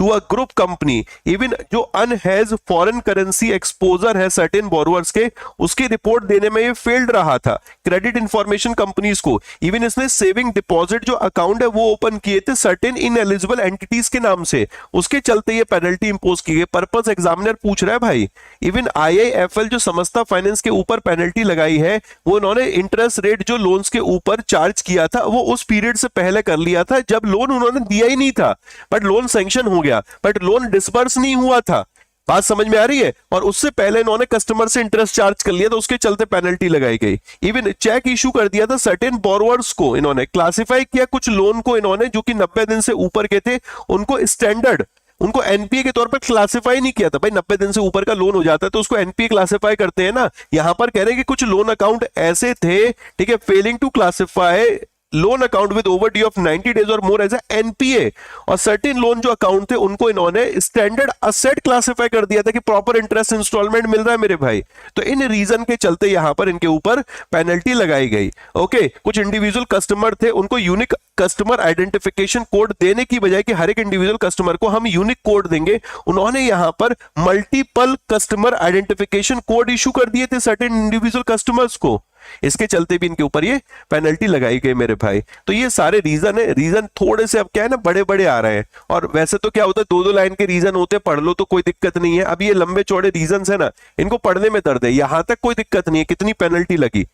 to a group company even जो अनहेज फॉरेन करेंसी एक्सपोजर है सर्टेन बोरोवर्स के, उसकी रिपोर्ट देने में ये फेल्ड रहा था क्रेडिट इंफॉर्मेशन कंपनीज को। इवन इसने सेविंग डिपॉजिट जो अकाउंट है वो ओपन किए थे सर्टेन इनएलिजिबल एंटिटीज के नाम से, उसके चलते ये पेनल्टी इंपोज की गई। पर्पस एग्जामिनर पूछ रहा है भाई। इवन आईआईएफएल जो समस्ता फाइनेंस के ऊपर पेनल्टी लगाई है, वो उन्होंने इंटरेस्ट रेट जो लोन्स के ऊपर चार्ज किया था वो उस पीरियड से पहले कर लिया था जब लोन उन्होंने दिया ही नहीं था, बट लोन सैंक्शन हो गया, बट लोन डिसबर्स नहीं हुआ था। बात समझ में आ रही है? और उससे पहले इन्होंने कस्टमर से इंटरेस्ट चार्ज कर लिया तो उसके चलते पेनल्टी लगाई गई। इवन चेक इशू कर दिया था सर्टेन बोरोवर्स को, इन्होंने क्लासिफाई किया कुछ लोन को, इन्होंने जो कि 90 दिन से ऊपर के थे उनको स्टैंडर्ड, उनको एनपीए के तौर पर क्लासिफाई नहीं किया था। भाई 90 दिन से ऊपर का लोन हो जाता है तो उसको एनपीए क्लासिफाई करते हैं ना। यहां पर कह रहे हैं कि कुछ लोन अकाउंट ऐसे थे, ठीक है, failing to classify loan account with overdue of 90 days और मोर एज एनपीए, और सर्टेन लोन जो अकाउंट थे उनको इन्होंने स्टैंडर्ड असेट क्लासिफाई कर दिया था कि प्रॉपर इंटरेस्ट इंस्टॉलमेंट मिल रहा है मेरे भाई। तो इन रीजन के चलते यहां पर इनके ऊपर पेनल्टी लगाई गई। ओके, कुछ इंडिविजुअल कस्टमर थे, उनको यूनिक कस्टमर आइडेंटिफिकेशन कोड देने की बजाय कि हर एक इंडिविजुअल कस्टमर को हम यूनिक कोड देंगे, उन्होंने यहां पर multiple customer identification code issue कर दिए थे सर्टेन इंडिविजुअल कस्टमर्स को। इसके चलते भी इनके ऊपर ये पेनल्टी लगाई गई मेरे भाई। तो ये सारे रीजन है, रीजन थोड़े से अब क्या है ना बड़े बड़े आ रहे हैं, और वैसे तो क्या होता है 2-2 लाइन के रीजन होते हैं, पढ़ लो तो कोई दिक्कत नहीं है। अब ये लंबे चौड़े रीजन है ना, इनको पढ़ने में दर्द है, यहां तक कोई दिक्कत नहीं है कितनी पेनल्टी लगी।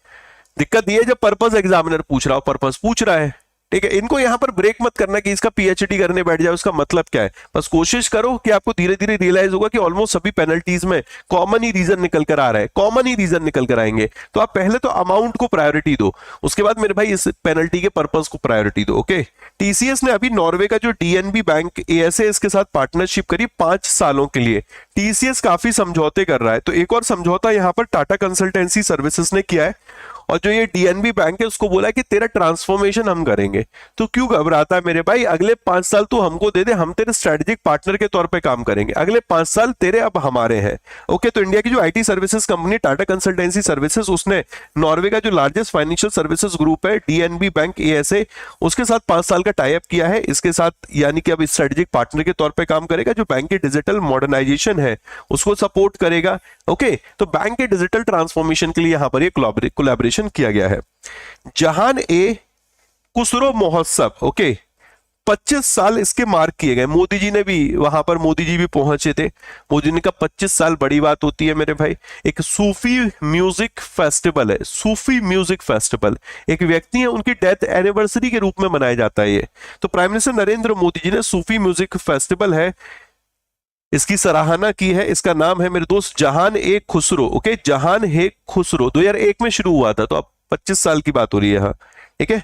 दिक्कत ये है जब पर्पस एग्जामिनर पूछ रहा हो, पर्पस पूछ रहा है, ठीक है। इनको यहां पर ब्रेक मत करना कि इसका पीएचडी करने बैठ जाए, उसका मतलब क्या है। बस कोशिश करो कि आपको धीरे धीरे रियलाइज होगा कि ऑलमोस्ट सभी पेनल्टीज में कॉमन ही रीजन निकल कर आ रहा है, कॉमन ही रीजन निकल कर आएंगे। तो आप पहले तो अमाउंट को प्रायोरिटी दो, उसके बाद मेरे भाई इस पेनल्टी के पर्पस को प्रायोरिटी दो। ओके, टीसीएस ने अभी नॉर्वे का जो डीएनबी बैंक एएसए इसके साथ पार्टनरशिप करी 5 सालों के लिए। टीसीएस काफी समझौते कर रहा है, तो एक और समझौता यहां पर टाटा कंसल्टेंसी सर्विसेज ने किया है, और जो ये डीएनबी बैंक है उसको बोला कि तेरा ट्रांसफॉर्मेशन हम करेंगे। तो क्यों घबराता है मेरे भाई, अगले 5 साल तू हमको दे दे, हम तेरे स्ट्रेटेजिक पार्टनर के तौर पे काम करेंगे, अगले 5 साल तेरे अब हमारे हैं। ओके, तो इंडिया की जो IT services company Tata consultancy services, उसने नॉर्वे का जो लार्जेस्ट फाइनेंशियल सर्विसेज ग्रुप है डीएनबी बैंक एएसए, उसके साथ 5 साल का टाई अप किया है इसके साथ, यानी कि अब स्ट्रेटेजिक पार्टनर के तौर पर काम करेगा, जो बैंक के डिजिटल मॉडर्नाइजेशन है उसको सपोर्ट करेगा। ओके, तो बैंक के डिजिटल ट्रांसफॉर्मेशन के लिए यहां पर एक कोलैबोरेशन किया गया है। जहान ए खुसरो महोत्सव, ओके, 25 साल इसके मार्क किए गए। मोदी जी ने भी वहां पर, मोदी जी भी पहुंचे थे, मोदी ने कहा 25 साल बड़ी बात होती है मेरे भाई। एक सूफी म्यूजिक फेस्टिवल है, सूफी म्यूजिक फेस्टिवल, एक व्यक्ति है उनकी डेथ एनिवर्सरी के रूप में मनाया जाता है ये। तो प्राइम मिनिस्टर नरेंद्र मोदी जी ने सूफी म्यूजिक फेस्टिवल है इसकी सराहना की है। इसका नाम है मेरे दोस्त जहान ए खुसरो। ओके, जहान ए खुसरो 2001 में शुरू हुआ था, तो अब 25 साल की बात हो रही है यहाँ, ठीक है।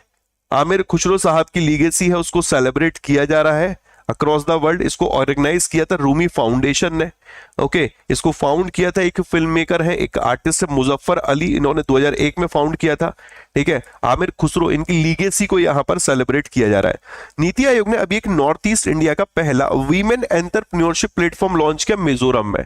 आमिर खुसरो साहब की लीगेसी है, उसको सेलिब्रेट किया जा रहा है अक्रॉस द वर्ल्ड। इसको ऑर्गेनाइज किया था रूमी फाउंडेशन ने। ओके, इसको फाउंड किया था एक फिल्म मेकर है, एक आर्टिस्ट है मुजफ्फर अली, इन्होंने 2001 में फाउंड किया था, ठीक है। आमिर खुसरो, इनकी लीगेसी को यहां पर सेलिब्रेट किया जा रहा है। नीति आयोग ने अभी एक नॉर्थ ईस्ट इंडिया का पहला वीमेन एंटरप्रेन्योरशिप प्लेटफॉर्म लॉन्च किया मिजोरम में,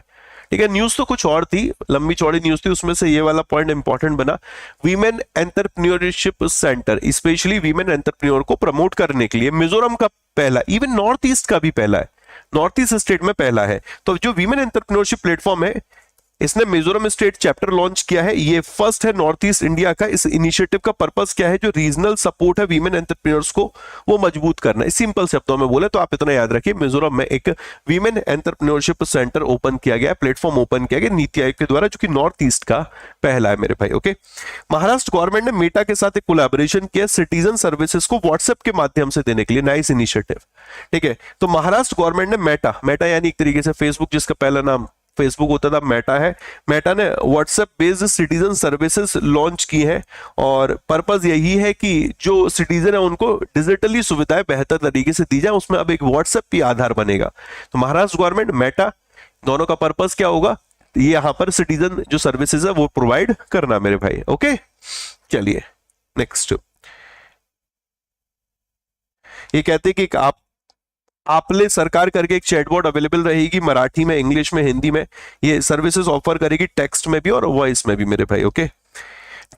ठीक है। न्यूज तो कुछ और थी, लंबी चौड़ी न्यूज थी, उसमें से ये वाला पॉइंट इंपॉर्टेंट बना। Women entrepreneurship centre specially women entrepreneur को प्रमोट करने के लिए मिजोरम का पहला, इवन नॉर्थ ईस्ट का भी पहला है, नॉर्थ ईस्ट स्टेट में पहला है। तो जो वीमेन एंटरप्रेन्योरशिप प्लेटफॉर्म है, इसने मिजोरम स्टेट चैप्टर लॉन्च किया है, ये फर्स्ट है नॉर्थ ईस्ट इंडिया का। इस इनिशिएटिव का पर्पस क्या है, जो रीजनल सपोर्ट है वीमेन एंटरप्रेन्योर्स को वो मजबूत करना है। सिंपल शब्दों में बोले तो आप इतना याद रखिए, मिजोरम में एक वीमेन एंटरप्रेन्योरशिप सेंटर ओपन किया गया, प्लेटफॉर्म ओपन किया गया नीति आयोग के द्वारा, जो कि नॉर्थ ईस्ट का पहला है मेरे भाई। ओके, महाराष्ट्र गवर्नमेंट ने मेटा के साथ एक कोलैबोरेशन किया सिटीजन सर्विसेज को व्हाट्सएप के माध्यम से देने के लिए, नाइस इनिशिएटिव, ठीक है। तो महाराष्ट्र गवर्नमेंट ने मेटा यानी एक तरीके से फेसबुक, जिसका पहला नाम फेसबुक होता था, मेटा है। मेटा ने WhatsApp based citizen services launch की है, और पर्पस यही है कि जो सिटीजन है उनको डिजिटली सुविधाएं बेहतर तरीके से दी जाए, उसमें अब एक व्हाट्सएप भी आधार बनेगा। तो महाराष्ट्र गवर्नमेंट, मेटा, दोनों का पर्पस क्या होगा, ये यहां पर सिटीजन जो सर्विसेज है वो प्रोवाइड करना मेरे भाई। ओके, चलिए नेक्स्ट। ये कहते हैं कि आपले सरकार करके एक चैटबॉट अवेलेबल रहेगी मराठी में, इंग्लिश में, हिंदी में। ये सर्विसेज ऑफर करेगी टेक्स्ट में भी और वॉइस में भी मेरे भाई। Okay,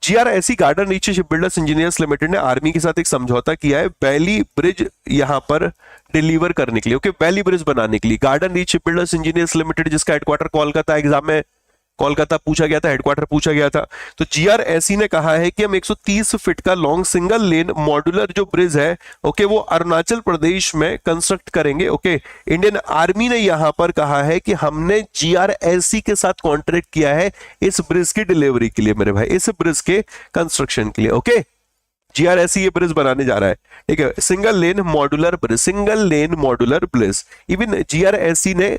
GRSE Garden Reach Shipbuilders Engineers Limited ने आर्मी के साथ एक समझौता किया है वैली ब्रिज यहां पर डिलीवर करने के लिए, ओके, वैली ब्रिज बनाने के लिए। Garden Reach Shipbuilders Engineers limited जिसका हेडक्वार्टर कोलकाता, एग्जाम में कोलकाता पूछा गया था, हेडक्वार्टर पूछा गया था। तो जीआरएसी ने कहा है कि हम 130 फीट का लॉन्ग सिंगल लेन मॉड्यूलर जो ब्रिज है, ओके, वो अरुणाचल प्रदेश में कंस्ट्रक्ट करेंगे, ओके। इंडियन आर्मी ने यहां पर कहा है कि हमने जीआरएसी के साथ कॉन्ट्रैक्ट किया है इस ब्रिज की डिलीवरी के लिए मेरे भाई, इस ब्रिज के कंस्ट्रक्शन के लिए, ओके। जीआरएसी ये ब्रिज बनाने जा रहा है, ठीक है, single lane modular bridge, single lane modular bridge. Even GRSE ने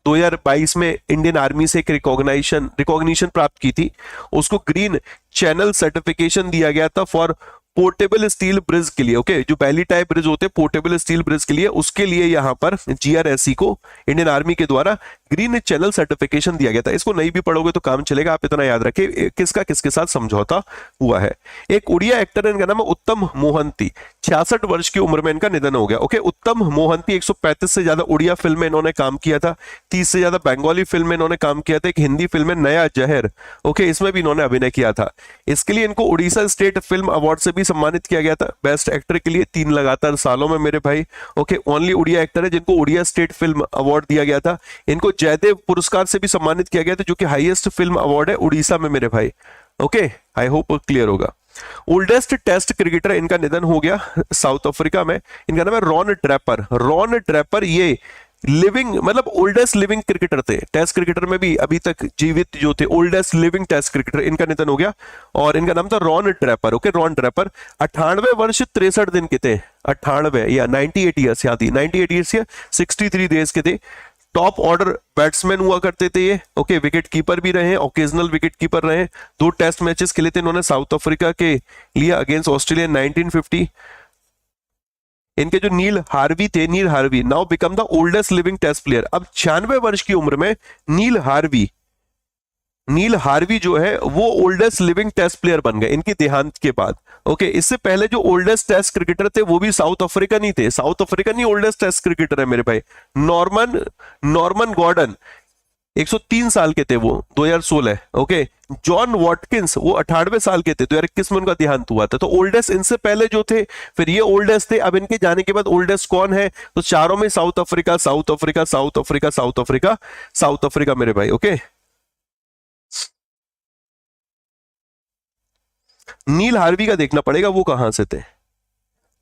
2022 में इंडियन आर्मी से एक रिकॉग्निशन प्राप्त की थी, उसको ग्रीन चैनल सर्टिफिकेशन दिया गया था फॉर पोर्टेबल स्टील ब्रिज के लिए, ओके, जो पहली टाइप ब्रिज होते हैं पोर्टेबल स्टील ब्रिज के लिए, उसके लिए यहां पर जीआरएसी को इंडियन आर्मी के द्वारा ग्रीन चैनल सर्टिफिकेशन दिया गया था। इसको नहीं भी पढ़ोगे तो काम चलेगा, आप इतना याद रखिए किसका किसके साथ समझौता हुआ है। एक उड़िया एक्टर है, इनका नाम है उत्तम मोहंती, 66 वर्ष की उम्र में इनका निधन हो गया, ओके। उत्तम मोहंती 135 से ज्यादा उड़िया फिल्म में इन्होंने काम किया था, 30 से ज्यादा बंगाली फिल्म में इन्होंने काम किया था, एक हिंदी फिल्म में नया जहर, ओके, इसमें भी इन्होंने अभिनय किया था। इसके लिए इनको उड़ीसा स्टेट फिल्म अवार्ड से भी सम्मानित किया गया था बेस्ट एक्टर के लिए 3 लगातार सालों में मेरे भाई, ओके। ओनली उड़िया एक्टर है जिनको उड़िया स्टेट फिल्म अवार्ड दिया गया था। इनको जयदेव पुरस्कार से भी सम्मानित किया गया था जो कि हाईएस्ट फिल्म अवार्ड है उड़ीसा में मेरे भाई, ओके। आई होप क्लियर होगा। ओल्डेस्ट टेस्ट क्रिकेटर इनका निधन हो गया साउथ अफ्रीका में, इनका नाम है रॉन ड्रैपर। रॉन ड्रैपर ये लिविंग मतलब ओल्डेस्ट लिविंग क्रिकेटर थे, टेस्ट क्रिकेटर में भी अभी तक जीवित जो थे, ओल्डेस्ट लिविंग टेस्ट क्रिकेटर, इनका निधन हो गया और इनका नाम था Ron Draper, okay. Ron Draper 98 वर्ष 63 दिन के थे, 98 या 98 ईयर्स याद, 98 ईयर्स या 63 डेज के थे। टॉप ऑर्डर बैट्समैन हुआ करते थे ये, ओके। विकेट कीपर भी रहे, ओकेजनल विकेट कीपर रहे, 2 टेस्ट मैचेस खेले थे इन्होंने साउथ अफ्रीका के लिए अगेंस्ट ऑस्ट्रेलिया 1950। इनके जो नील हार्वी थे, Neil Harvey now become the oldest living test player. अब 96 वर्ष की उम्र में नील हार्वी जो है वो ओल्डेस्ट लिविंग टेस्ट प्लेयर बन गए इनकी देहांत के बाद, ओके। इससे पहले जो ओल्डेस्ट टेस्ट क्रिकेटर थे वो भी साउथ अफ्रीकन ही थे, साउथ अफ्रीकन ही ओल्डेस्ट टेस्ट क्रिकेटर है मेरे भाई। नॉर्मन गॉर्डन 103 साल के थे वो 2016, ओके। जॉन वॉटकिंस वो 98 साल के थे, 2021 में उनका देहांत हुआ था। तो ओल्डेस्ट इनसे पहले जो थे, फिर ये ओल्डेस्ट थे, अब इनके जाने के बाद ओल्डेस्ट कौन है, तो चारों में south Africa, south Africa, south Africa, south Africa, south Africa मेरे भाई, ओके। नील हार्वी का देखना पड़ेगा वो कहां से थे,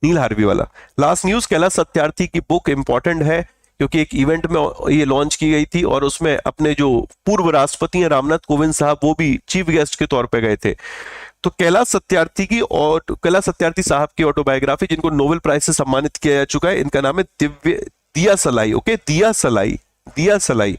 नील हार्वी वाला। लास्ट न्यूज, कैलाश सत्यार्थी की बुक इंपॉर्टेंट है क्योंकि एक इवेंट में ये लॉन्च की गई थी और उसमें अपने जो पूर्व राष्ट्रपति हैं रामनाथ कोविंद साहब वो भी चीफ गेस्ट के तौर पे गए थे। तो कैलाश सत्यार्थी साहब की ऑटोबायोग्राफी जिनको नोबेल प्राइज से सम्मानित किया जा चुका है, इनका नाम है दिया सलाई, ओके, दिया सलाई।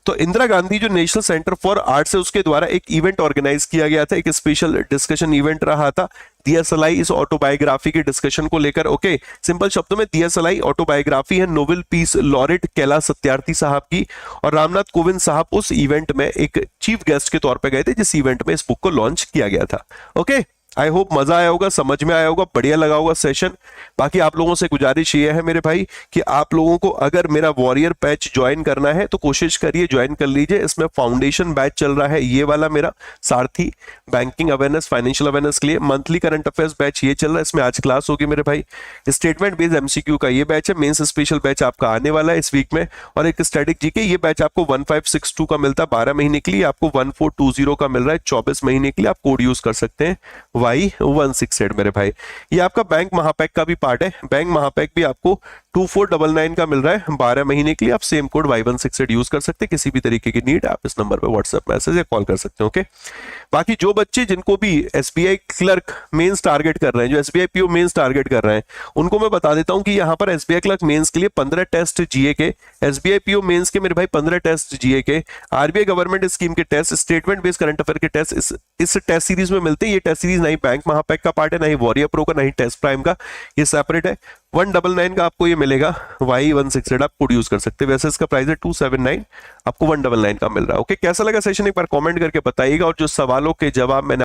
तो इंदिरा गांधी जो नेशनल सेंटर फॉर आर्ट्स है उसके द्वारा एक इवेंट ऑर्गेनाइज किया गया था, एक स्पेशल डिस्कशन इवेंट रहा था दिया सलाई इस ऑटोबायोग्राफी के डिस्कशन को लेकर, ओके। सिंपल शब्दों में दिया सलाई ऑटोबायोग्राफी है Nobel peace laureate Kailash Satyarthi साहब की, और रामनाथ कोविंद साहब उस इवेंट में एक चीफ गेस्ट के तौर पर गए थे जिस इवेंट में इस बुक को लॉन्च किया गया था, ओके। आई होप मजा आया होगा, समझ में आया होगा, बढ़िया लगा होगा सेशन। बाकी आप लोगों से गुजारिश ये है मेरे भाई कि आप लोगों को अगर मेरा वॉरियर बैच ज्वाइन करना है तो कोशिश करिए ज्वाइन कर लीजिए। इसमें फाउंडेशन बैच चल रहा है ये वाला मेरा सारथी बैंकिंग अवेयरनेस फाइनेंशियल अवेयरनेस के लिए, मंथली करंट अफेयर्स बैच ये चल रहा है, इसमें आज क्लास होगी मेरे भाई। स्टेटमेंट बेस्ड एमसीक्यू का ये बैच है, मेंस स्पेशल बैच आपका आने वाला है इस वीक में, और एक स्टैटिक जीके ये बैच आपको 1562 का मिलता है 12 महीने के लिए, आपको 1420 का मिल रहा है 24 महीने के लिए। आप कोड यूज कर सकते हैं Y168 मेरे भाई। ये आपका बैंक महापैक का भी पार्ट है, बैंक महापैक भी आपको 2499 का मिल रहा है 12 महीने के लिए। आप सेम कोड Y168 यूज कर सकते हैं, किसी भी तरीके की नीड आप इस नंबर पर व्हाट्सएप मैसेज या कॉल कर सकते हैं, ओके। बाकी जो बच्चे जिनको भी एसबीआई क्लर्क मेंस टारगेट कर रहे हैं, जो एसबीआई पीओ मेंस टारगेट कर रहे हैं, उनको मैं बता देता हूं कि यहाँ पर एसबीआई क्लर्क मेंस के लिए 15 टेस्ट जीए के, एसबीआई पीओ मेंस के मेरे भाई 15 टेस्ट जीए के, आरबीआई गवर्नमेंट स्कीम के test, statement based current affair के टेस्ट इस टेस्ट सीरीज में मिलते हैं। ये टेस्ट सीरीज नहीं बैंक महापैक का पार्ट है, नहीं वॉरियर प्रो का, नहीं टेस्ट प्राइम का, ये सेपरेट है। 199 का आपको ये मिलेगा Y168 आप कोड यूज कर सकते हैं, वैसे इसका प्राइस है 279, आपको 199 का मिल रहा है, ओके। कैसा लगा सेशन एक बार कमेंट करके बताइएगा, और जो सवालों के जवाब मैंने